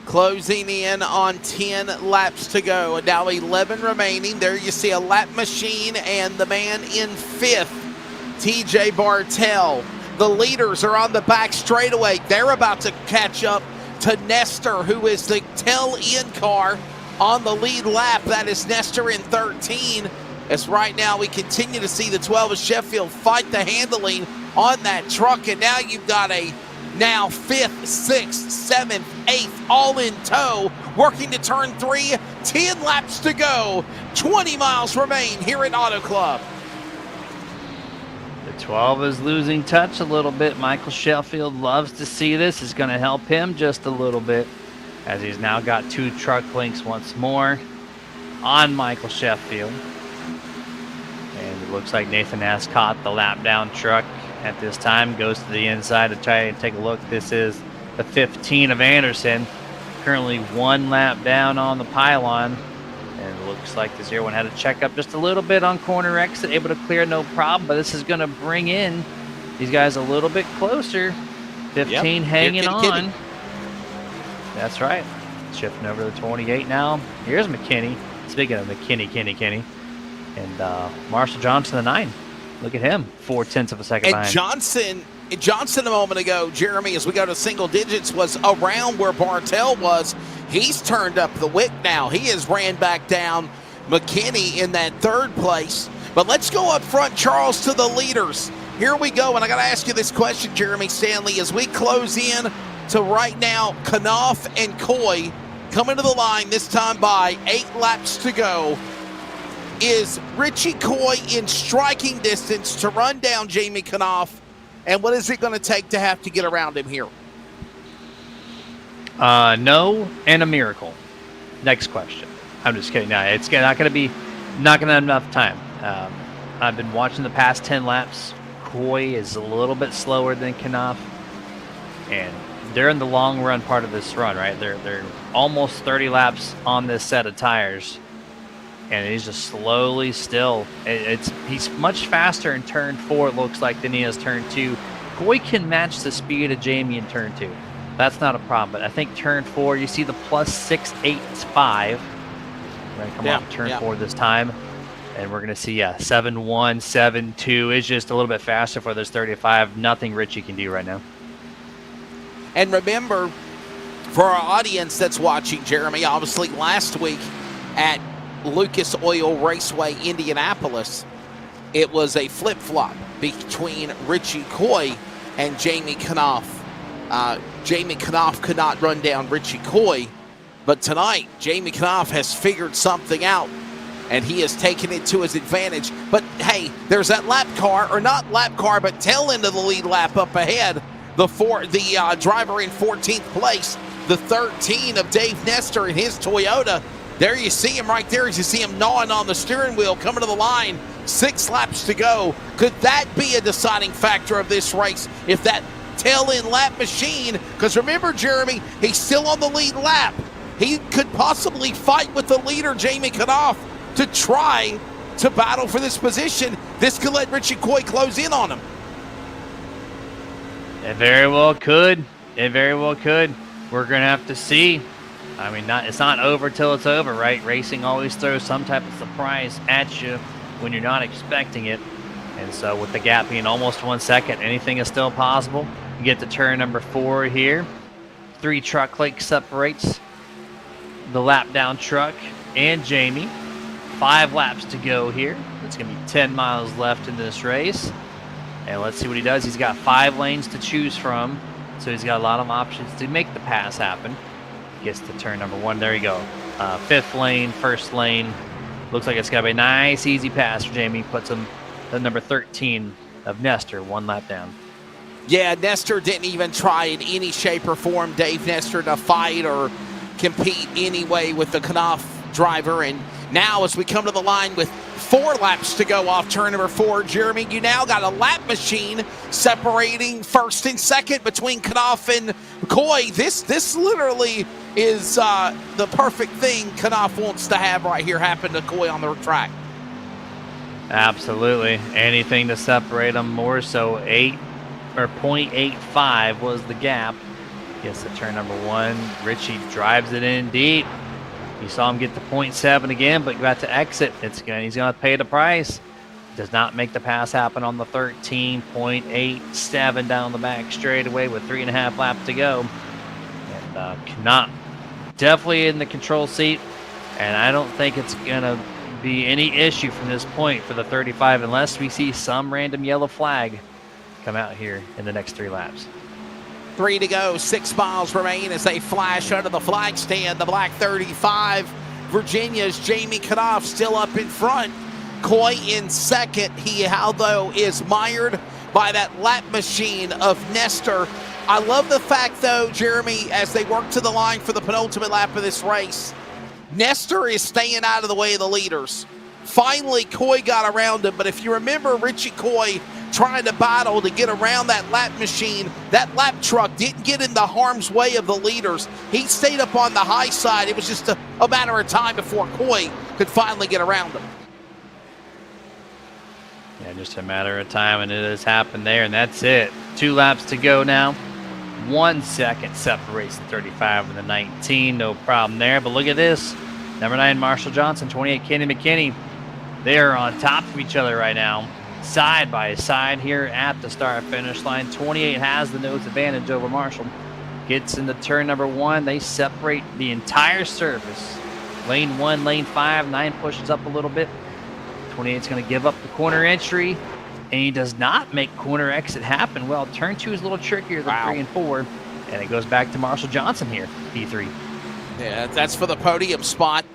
Closing in on 10 laps to go. And now 11 remaining. There you see a lap machine and the man in 5th, TJ Bartel. The leaders are on the back straightaway. They're about to catch up to Nestor, who is the tail-end car on the lead lap. That is Nestor in 13. As right now we continue to see the 12 of Sheffield fight the handling on that truck. And now you've got a now 5th, 6th, 7th, 8th, all in tow, working to turn 3, 10 laps to go, 20 miles remain here at Auto Club. The 12 is losing touch a little bit. Michael Sheffield loves to see this. It's going to help him just a little bit as he's now got 2 truck links once more on Michael Sheffield. And it looks like Nathan has caught the lap down truck at this time. Goes to the inside to try and take a look. This is the 15 of Anderson. Currently 1 lap down on the pylon. And it looks like the 01 had to check up just a little bit on corner exit. Able to clear no problem. But this is going to bring in these guys a little bit closer. 15 hanging on. That's right. Shifting over to the 28 now. Here's McKinney. Speaking of McKinney, Kenny. And Marshall Johnson, the 9. Look at him, 0.4 of a second behind. Johnson a moment ago, Jeremy, as we go to single digits, was around where Bartel was. He's turned up the wick now. He has ran back down McKinney in that 3rd place. But let's go up front, Charles, to the leaders. Here we go, and I got to ask you this question, Jeremy Stanley, as we close in to right now, Knopf and Coy coming to the line, this time by 8 laps to go. Is Richie Coy in striking distance to run down Jamie Knopf? And what is it going to take to have to get around him here? No, and a miracle. Next question. I'm just kidding. No, it's not going to have enough time. I've been watching the past 10 laps. Coy is a little bit slower than Knopf. And they're in the long run part of this run, right? They're almost 30 laps on this set of tires. And he's just slowly still. He's much faster in turn 4, it looks like, than he is turn 2. Coy can match the speed of Jamie in turn 2. That's not a problem. But I think turn 4, you see the plus 685. We're going to come Yeah, off turn yeah. 4 this time. And we're going to see, 7-1, 7-2 is just a little bit faster for this 35. Nothing Richie can do right now. And remember, for our audience that's watching, Jeremy, obviously last week at Lucas Oil Raceway, Indianapolis, it was a flip-flop between Richie Coy and Jamie Knopf. Jamie Knopf could not run down Richie Coy, but tonight, Jamie Knopf has figured something out, and he has taken it to his advantage. But hey, there's that lap car, or not lap car, but tail end of the lead lap up ahead. The driver in 14th place, the 13 of Dave Nestor in his Toyota. There you see him right there as you see him gnawing on the steering wheel, coming to the line. 6 laps to go. Could that be a deciding factor of this race if that tail-end lap machine, because remember, Jeremy, he's still on the lead lap. He could possibly fight with the leader, Jamie Knopf, to try to battle for this position. This could let Richie Coy close in on him. It very well could. It very well could. We're going to have to see. I mean, it's not over till it's over, right? Racing always throws some type of surprise at you when you're not expecting it. And so with the gap being almost 1 second, anything is still possible. You get to turn number 4 here. 3 truck length separates the lap down truck and Jamie. 5 laps to go here. It's going to be 10 miles left in this race. And let's see what he does. He's got 5 lanes to choose from, so he's got a lot of options to make the pass happen. Gets to turn number 1. There you go. 5th lane, 1st lane. Looks like it's going to be a nice, easy pass for Jamie. Puts him at number 13 of Nestor, 1 lap down. Yeah, Nestor didn't even try in any shape or form, Dave Nestor, to fight or compete anyway with the Knopf driver. And now as we come to the line with 4 laps to go off turn number 4, Jeremy, you now got a lap machine separating 1st and 2nd between Knopf and Coy. This literally is the perfect thing Knopf wants to have right here happen to Coy on the track. Absolutely. Anything to separate them more. So 0.85 was the gap. Gets to turn number 1. Richie drives it in deep. You saw him get to 0.7 again, but got to exit. He's going to pay the price. Does not make the pass happen on the 13.87 down the back straightaway with 3.5 laps to go. And cannot definitely in the control seat, and I don't think it's going to be any issue from this point for the 35 unless we see some random yellow flag come out here in the next 3 laps. 3 to go, 6 miles remain as they flash under the flag stand. The black 35, Virginia's Jamie Knopf still up in front. Coy in 2nd. He, although, is mired by that lap machine of Nestor. I love the fact, though, Jeremy, as they work to the line for the penultimate lap of this race, Nestor is staying out of the way of the leaders. Finally, Coy got around him, but if you remember Richie Coy trying to battle to get around that lap machine, that lap truck didn't get in the harm's way of the leaders. He stayed up on the high side. It was just a matter of time before Coy could finally get around him. Yeah, just a matter of time, and it has happened there, and that's it. 2 laps to go now. 1 second separates the 35 and the 19. No problem there, but look at this. Number 9, Marshall Johnson, 28, Kenny McKinney. They are on top of each other right now, side by side here at the start-finish line. 28 has the nose advantage over Marshall. Gets into turn number 1. They separate the entire surface. Lane 1, lane 5. 9 pushes up a little bit. 28's going to give up the corner entry, and he does not make corner exit happen. Well, turn 2 is a little trickier than 3 and 4, and it goes back to Marshall Johnson here, P3. Yeah, that's for the podium spot.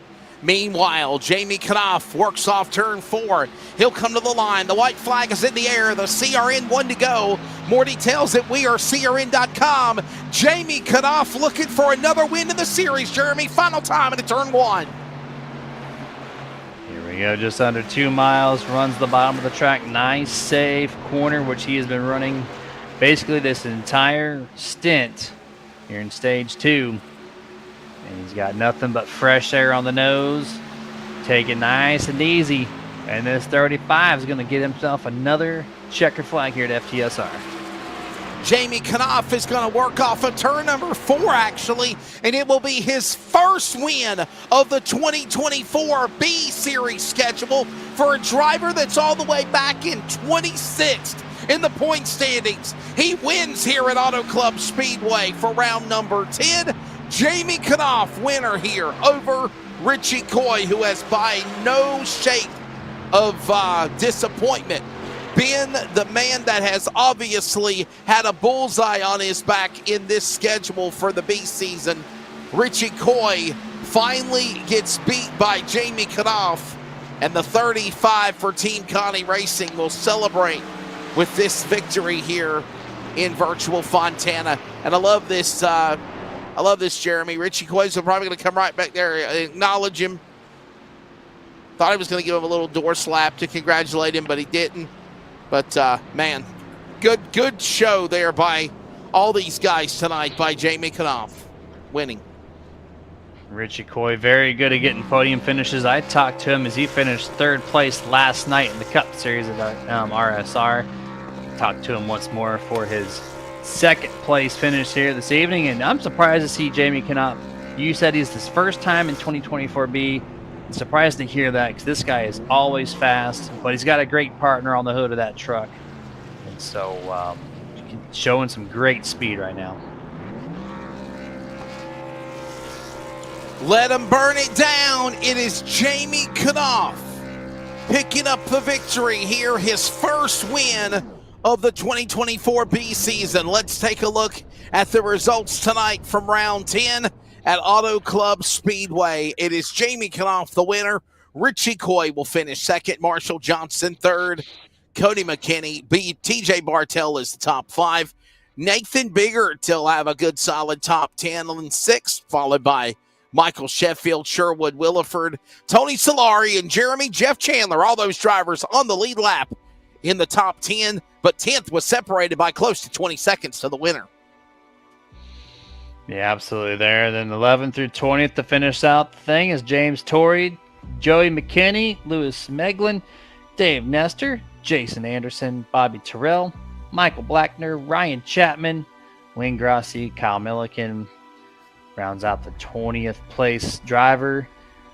Meanwhile, Jamie Knopf works off turn 4. He'll come to the line. The white flag is in the air. The CRN 1 to go. More details at wearecrn.com. Jamie Knopf looking for another win in the series. Jeremy, final time into turn 1. Here we go, just under 2 miles. Runs the bottom of the track. Nice, safe corner, which he has been running basically this entire stint here in stage 2. And he's got nothing but fresh air on the nose. Take it nice and easy. And this 35 is going to get himself another checker flag here at FTSR. Jamie Knopf is going to work off of turn number 4, actually, and it will be his first win of the 2024 B Series schedule for a driver that's all the way back in 26th in the point standings. He wins here at Auto Club Speedway for round number 10. Jamie Knopf, winner here over Richie Coy, who has by no shape of disappointment been the man that has obviously had a bullseye on his back in this schedule for the B season. Richie Coy finally gets beat by Jamie Knopf, and the 35 for Team Connie Racing will celebrate with this victory here in virtual Fontana. And I love this, Jeremy. Richie Coy's probably going to come right back there and acknowledge him. Thought he was going to give him a little door slap to congratulate him, but he didn't. But, man, good show there by all these guys tonight by Jamie Knopf winning. Richie Coy, very good at getting podium finishes. I talked to him as he finished 3rd place last night in the Cup Series at RSR. Talked to him once more for his 2nd place finish here this evening, and I'm surprised to see Jamie Knopf. You said he's his first time in 2024B. I'm surprised to hear that because this guy is always fast, but he's got a great partner on the hood of that truck. And so showing some great speed right now. Let him burn it down. It is Jamie Knopf picking up the victory here, his first win of the 2024 B season. Let's take a look at the results tonight from round 10 at Auto Club Speedway. It is Jamie Knopf, the winner. Richie Coy will finish 2nd. Marshall Johnson 3rd. Cody McKinney. TJ Bartell is the top 5. Nathan Biggert will have a good solid top 10 and 6th, followed by Michael Sheffield, Sherwood Williford, Tony Solari, and Jeff Chandler. All those drivers on the lead lap in the top 10, but 10th was separated by close to 20 seconds to the winner. Yeah, absolutely there. Then 11th through 20th to finish out the thing is James Torrey, Joey McKinney, Lewis Meglin, Dave Nestor, Jason Anderson, Bobby Terrell, Michael Blackner, Ryan Chapman, Wayne Grossi, Kyle Milliken rounds out the 20th place driver.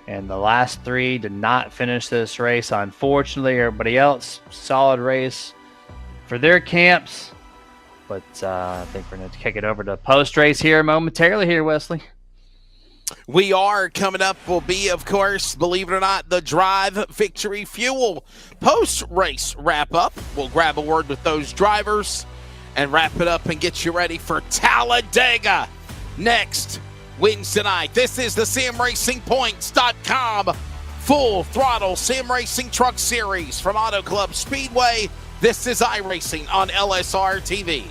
And the last 3 did not finish this race, unfortunately. Everybody else, solid race for their camps. But I think we're going to kick it over to post-race here momentarily here, Wesley. We are. Coming up will be, of course, believe it or not, the Drive Victory Fuel post-race wrap-up. We'll grab a word with those drivers and wrap it up and get you ready for Talladega next Wednesday night. This is the SimRacingPoints.com Full Throttle Sim Racing Truck Series from Auto Club Speedway. This is iRacing on LSRTV.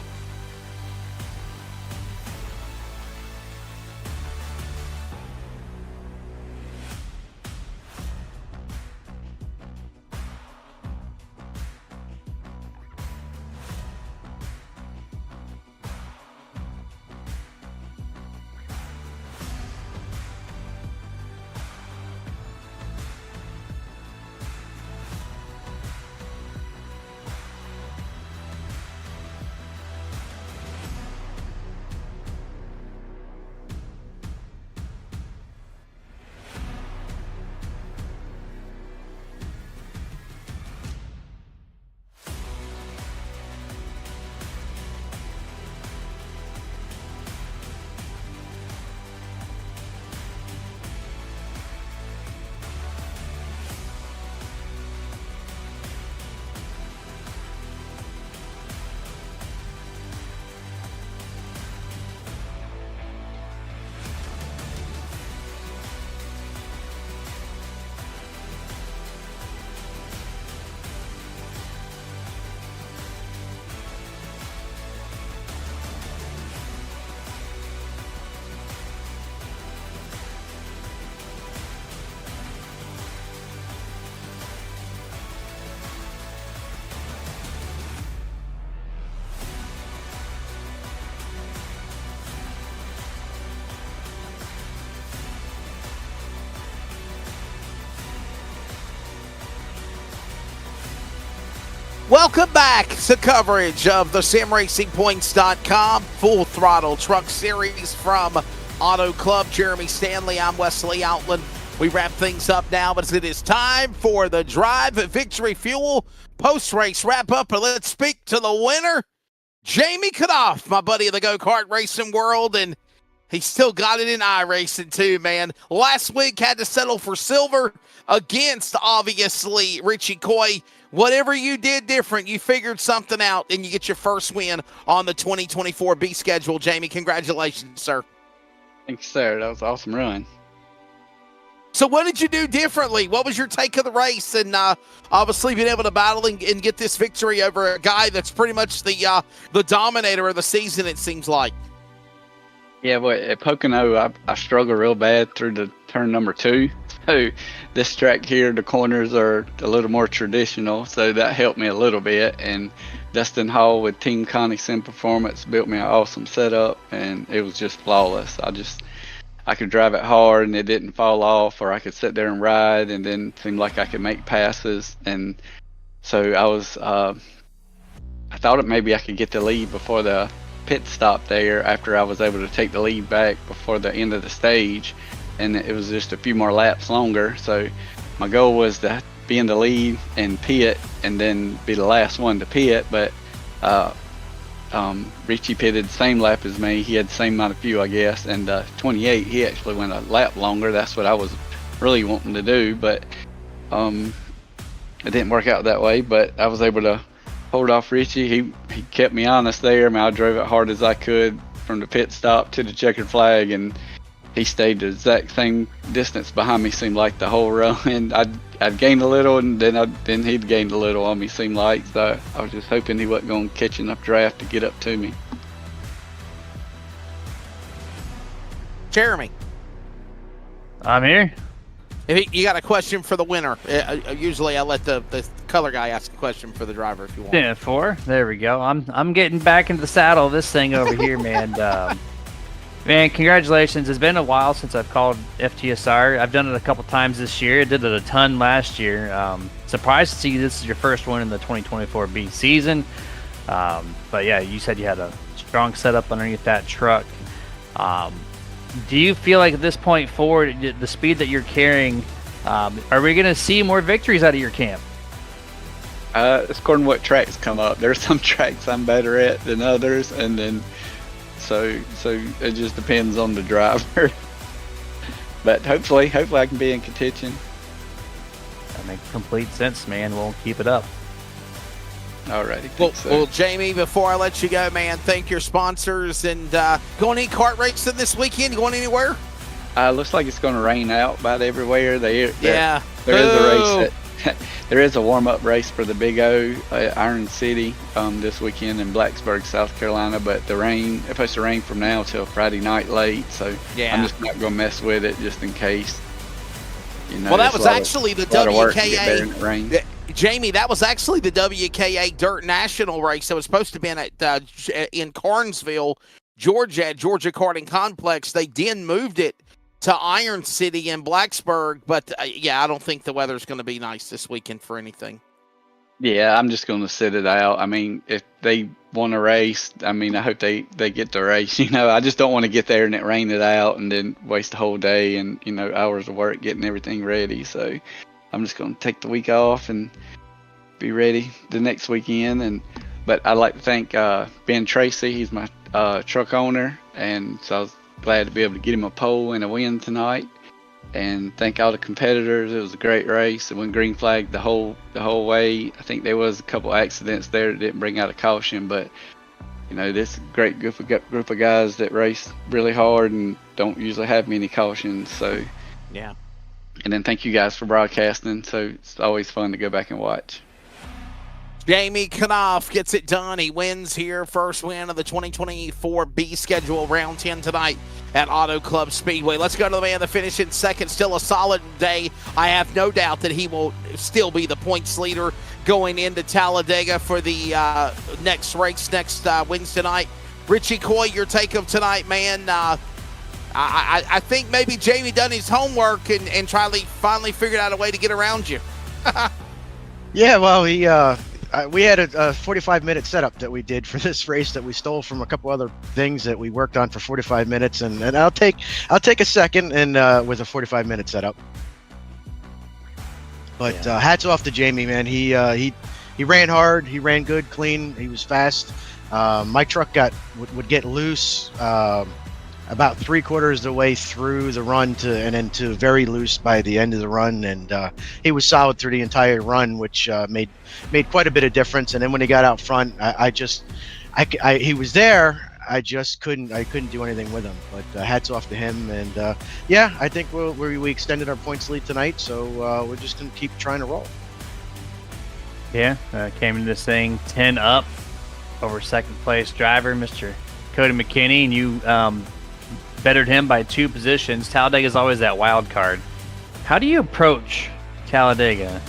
Welcome back to coverage of the SimRacingPoints.com Full Throttle Truck Series from Auto Club. Jeremy Stanley, I'm Wesley Outland. We wrap things up now, but it is time for the Drive Victory Fuel post-race wrap-up. And let's speak to the winner, Jamie Knopf, my buddy of the go-kart racing world, and he still got it in iRacing too, man. Last week had to settle for silver against, obviously, Richie Coy. Whatever you did different, you figured something out, and you get your first win on the 2024 B schedule. Jamie, congratulations, sir. Thanks, sir. That was an awesome run. So what did you do differently? What was your take of the race? And obviously being able to battle and get this victory over a guy that's pretty much the dominator of the season, it seems like. Yeah, well, at Pocono, I struggled real bad through the turn number 2. So this track here, the corners are a little more traditional, so that helped me a little bit. And Dustin Hall with Team Connie Sim Performance built me an awesome setup, and it was just flawless. I could drive it hard and it didn't fall off, or I could sit there and ride and then seemed like I could make passes. And so I thought maybe I could get the lead before the pit stop there after I was able to take the lead back before the end of the stage. And it was just a few more laps longer. So my goal was to be in the lead and pit and then be the last one to pit. But Richie pitted the same lap as me. He had the same amount of fuel, I guess. And 28, he actually went a lap longer. That's what I was really wanting to do. But it didn't work out that way. But I was able to hold off Richie. He kept me honest there. I mean, I drove it hard as I could from the pit stop to the checkered flag, and he stayed the exact same distance behind me, seemed like, the whole run. I'd gained a little, and then he'd gained a little on me, seemed like. So I was just hoping he wasn't going to catch enough draft to get up to me. Jeremy. I'm here. If you got a question for the winner. Usually I let the color guy ask a question for the driver if you want. 10-4. There we go. I'm getting back into the saddle of this thing over here, man. Man, congratulations. It's been a while since I've called FTSR. I've done it a couple times this year. I did it a ton last year. Surprised to see this is your first one in the 2024 B season. But yeah, you said you had a strong setup underneath that truck. Do you feel like at this point forward, the speed that you're carrying, are we going to see more victories out of your camp? It's according to what tracks come up. There's some tracks I'm better at than others, and then so it just depends on the driver. But hopefully I can be in contention. That makes complete sense, man. We'll keep it up. Alrighty. Well, Jamie, before I let you go, man, thank your sponsors. And going any kart racing this weekend? You going anywhere? Looks like it's going to rain out about everywhere. There is a race. There is a warm-up race for the Big O at Iron City this weekend in Blacksburg, South Carolina. But the rain, it's supposed to rain from now till Friday night late. So yeah. I'm just not going to mess with it just in case. You know, well, that was actually the WKA. Jamie, that was actually the WKA Dirt National race that was supposed to be in Carnesville, Georgia, at Georgia Karting Complex. They then moved it to Iron City in Blacksburg, but yeah, I don't think the weather's going to be nice this weekend for anything. Yeah, I'm just going to sit it out. I mean, if they want to race, I mean, I hope they get to race. You know, I just don't want to get there and it rain it out and then waste the whole day and, you know, hours of work getting everything ready. So I'm just going to take the week off and be ready the next weekend. But I'd like to thank Ben Tracy. He's my truck owner, and so I was glad to be able to get him a pole and a win tonight. And thank all the competitors. It was a great race. It went green flag the whole way. I think there was a couple accidents there that didn't bring out a caution, but you know, this great group of guys that race really hard and don't usually have many cautions. So yeah. And then thank you guys for broadcasting. So it's always fun to go back and watch. Jamie Knopf gets it done. He wins here. First win of the 2024 B schedule, round 10 tonight at Auto Club Speedway. Let's go to the man that finished in second. Still a solid day. I have no doubt that he will still be the points leader going into Talladega for the next race next Wednesday night. Richie Coy, your take of tonight, man. I think maybe Jamie done his homework and finally figured out a way to get around you. Yeah, well, he We had a 45-minute setup that we did for this race that we stole from a couple other things that we worked on for 45 minutes, and I'll take a second and with a 45-minute setup. But hats off to Jamie, man. He ran hard, he ran good, clean, he was fast. My truck would get loose about 3/4 of the way through the run and then to very loose by the end of the run, and he was solid through the entire run, which made quite a bit of difference. And then when he got out front, he was there. I just couldn't do anything with him. But hats off to him, and yeah, I think we extended our points lead tonight, so we're just gonna keep trying to roll. Yeah, came into this thing 10 up over second place driver, Mr. Cody McKinney, and you bettered him by 2 positions. Talladega is always that wild card. How do you approach Talladega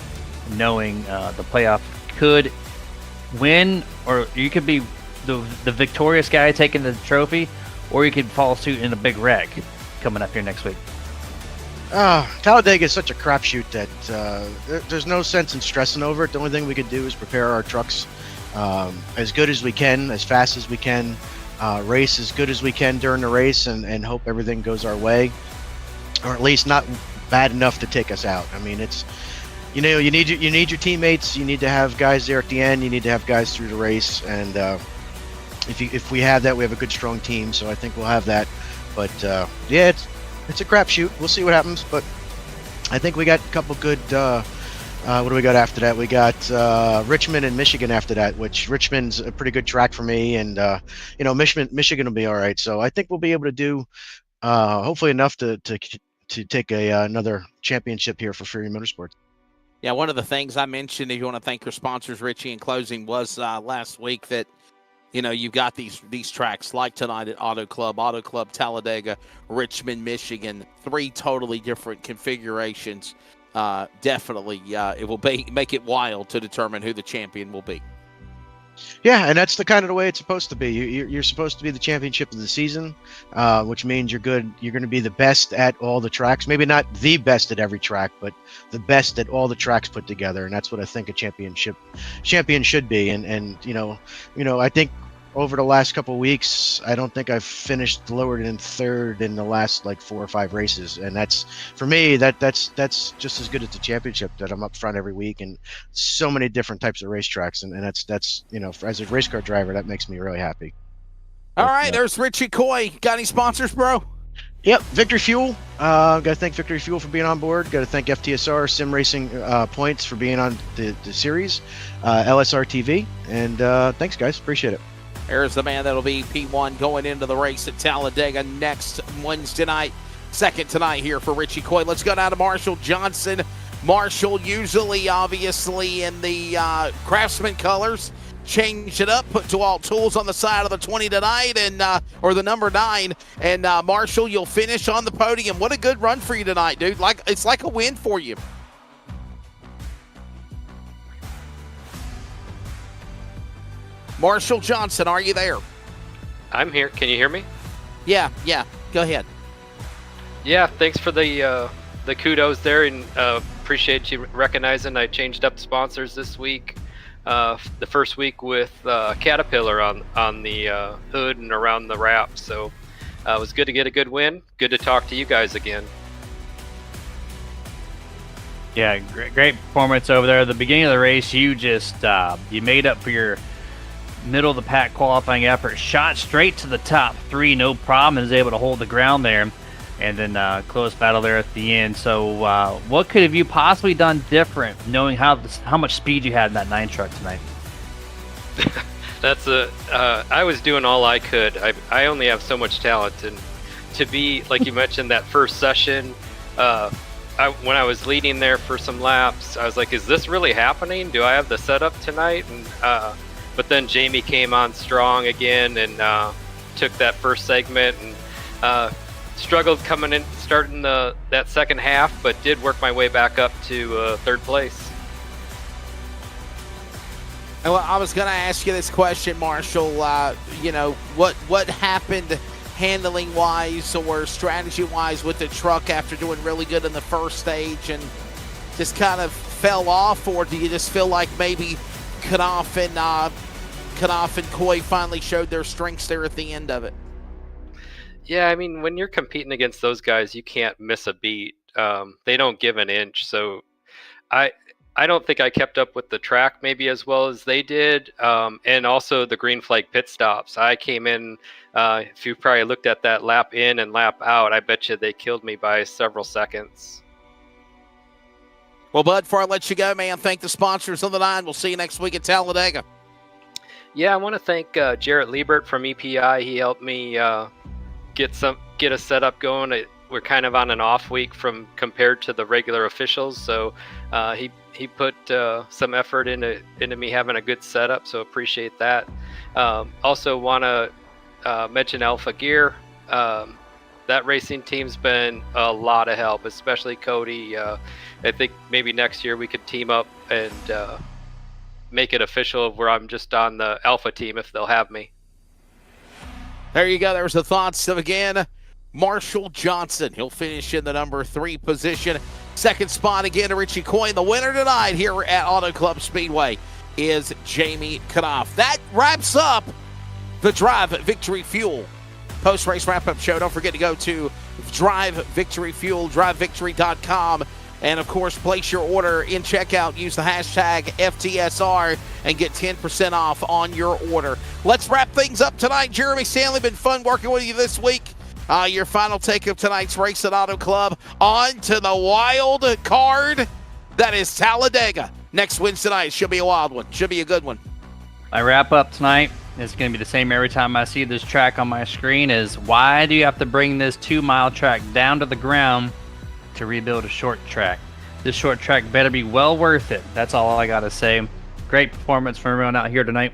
knowing the playoff could win, or you could be the victorious guy taking the trophy, or you could follow suit in a big wreck coming up here next week? Talladega is such a crapshoot that there's no sense in stressing over it. The only thing we can do is prepare our trucks as good as we can, as fast as we can, race as good as we can during the race, and hope everything goes our way, or at least not bad enough to take us out. I mean, it's, you need your teammates. You need to have guys there at the end. You need to have guys through the race, and if we have that, we have a good, strong team. So I think we'll have that. But yeah, it's a crapshoot. We'll see what happens. But I think we got a couple good. What do we got after that? We got Richmond and Michigan after that, which Richmond's a pretty good track for me, and Michigan will be all right. So I think we'll be able to do hopefully enough to take another championship here for Fury Motorsports. Yeah, one of the things I mentioned, if you want to thank your sponsors, Richie, in closing, was last week that, you've got these tracks like tonight at Auto Club Talladega, Richmond, Michigan, 3 totally different configurations. Definitely, it will make it wild to determine who the champion will be. Yeah, and that's the kind of the way it's supposed to be. You're supposed to be the championship of the season, which means you're good. You're going to be the best at all the tracks. Maybe not the best at every track, but the best at all the tracks put together. And that's what I think a champion should be. And I think over the last couple of weeks, I don't think I've finished lower than 3rd in the last 4 or 5 races, and that's, for me, that's just as good as the championship, that I'm up front every week, and so many different types of racetracks, and that's as a race car driver, that makes me really happy. All right, there's Richie Coy. Got any sponsors, bro? Yep, Victory Fuel. Got to thank Victory Fuel for being on board. Got to thank FTSR Sim Racing Points for being on the series, LSRTV, and thanks, guys. Appreciate it. There's the man that'll be P1 going into the race at Talladega next Wednesday night. Second tonight here for Richie Coy. Let's go down to Marshall Johnson. Marshall, usually, obviously, in the Craftsman colors. Changed it up, put DeWalt Tools on the side of the 20 tonight, and or the number 9. And Marshall, you'll finish on the podium. What a good run for you tonight, dude. It's like a win for you. Marshall Johnson, are you there? I'm here. Can you hear me? Yeah. Go ahead. Yeah, thanks for the kudos there, and appreciate you recognizing I changed up sponsors this week. The first week with Caterpillar on the hood and around the wrap, so it was good to get a good win. Good to talk to you guys again. Yeah, great performance over there. At the beginning of the race, you just you made up for your middle of the pack qualifying effort, shot straight to the top 3, no problem, and was able to hold the ground there, and then close battle there at the end. So what could have you possibly done different, knowing how much speed you had in that 9 truck tonight? I was doing all I could. I only have so much talent, and to be, like you mentioned, that first session, when I was leading there for some laps, I was like, is this really happening? Do I have the setup tonight? And but then Jamie came on strong again and took that first segment, and struggled coming in, starting that second half, but did work my way back up to 3rd place. Well, I was going to ask you this question, Marshall. What happened handling-wise or strategy-wise with the truck after doing really good in the first stage and just kind of fell off, or do you just feel like maybe Knopf and Coy finally showed their strengths there at the end of it. Yeah, I mean, when you're competing against those guys, you can't miss a beat. They don't give an inch. So I don't think I kept up with the track maybe as well as they did. And also the green flag pit stops. I came in, if you probably looked at that lap in and lap out, I bet you they killed me by several seconds. Well, Bud, before I let you go, man, thank the sponsors on the line. We'll see you next week at Talladega. Yeah, I want to thank Jarrett Liebert from EPI. He helped me get a setup going. We're kind of on an off week compared to the regular officials, so he put some effort into me having a good setup, so appreciate that. Also want to mention Alpha Gear. That racing team's been a lot of help, especially Cody. I think maybe next year we could team up and make it official where I'm just on the Alpha team if they'll have me. There you go. There's the thoughts of, again, Marshall Johnson. He'll finish in the number 3 position. Second spot again to Richie Coyne. The winner tonight here at Auto Club Speedway is Jamie Knopf. That wraps up the Drive Victory Fuel post-race wrap-up show. Don't forget to go to Drive Victory Fuel, drivevictory.com. And, of course, place your order in checkout. Use the hashtag FTSR and get 10% off on your order. Let's wrap things up tonight. Jeremy Stanley, been fun working with you this week. Your final take of tonight's race at Auto Club. On to the wild card. That is Talladega. Next Wednesday night. Should be a wild one. Should be a good one. My wrap up tonight is going to be the same every time I see this track on my screen is why do you have to bring this 2-mile track down to the ground to rebuild a short track? This short track better be well worth it. That's all I got to say. Great performance from everyone out here tonight.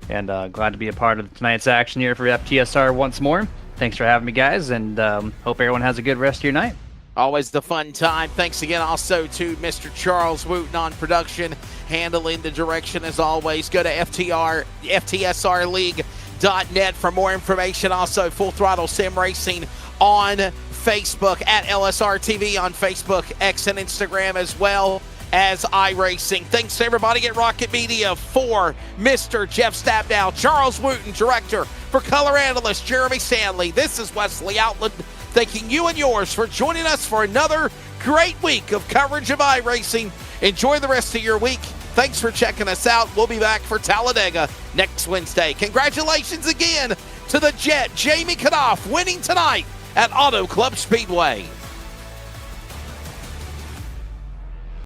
And glad to be a part of tonight's action here for FTSR once more. Thanks for having me, guys, and hope everyone has a good rest of your night. Always the fun time. Thanks again also to Mr. Charles Wooten on production, handling the direction as always. Go to FTSRleague.net for more information. Also, Full Throttle Sim Racing on Facebook, at LSRTV on Facebook, X, and Instagram, as well as iRacing. Thanks to everybody at Rocket Media. For Mr. Jeff Stabnow, Charles Wooten, director, for color analyst Jeremy Stanley, this is Wesley Outland, thanking you and yours for joining us for another great week of coverage of iRacing. Enjoy the rest of your week. Thanks for checking us out. We'll be back for Talladega next Wednesday. Congratulations again to the Jet, Jamie Knopf, winning tonight at Auto Club Speedway.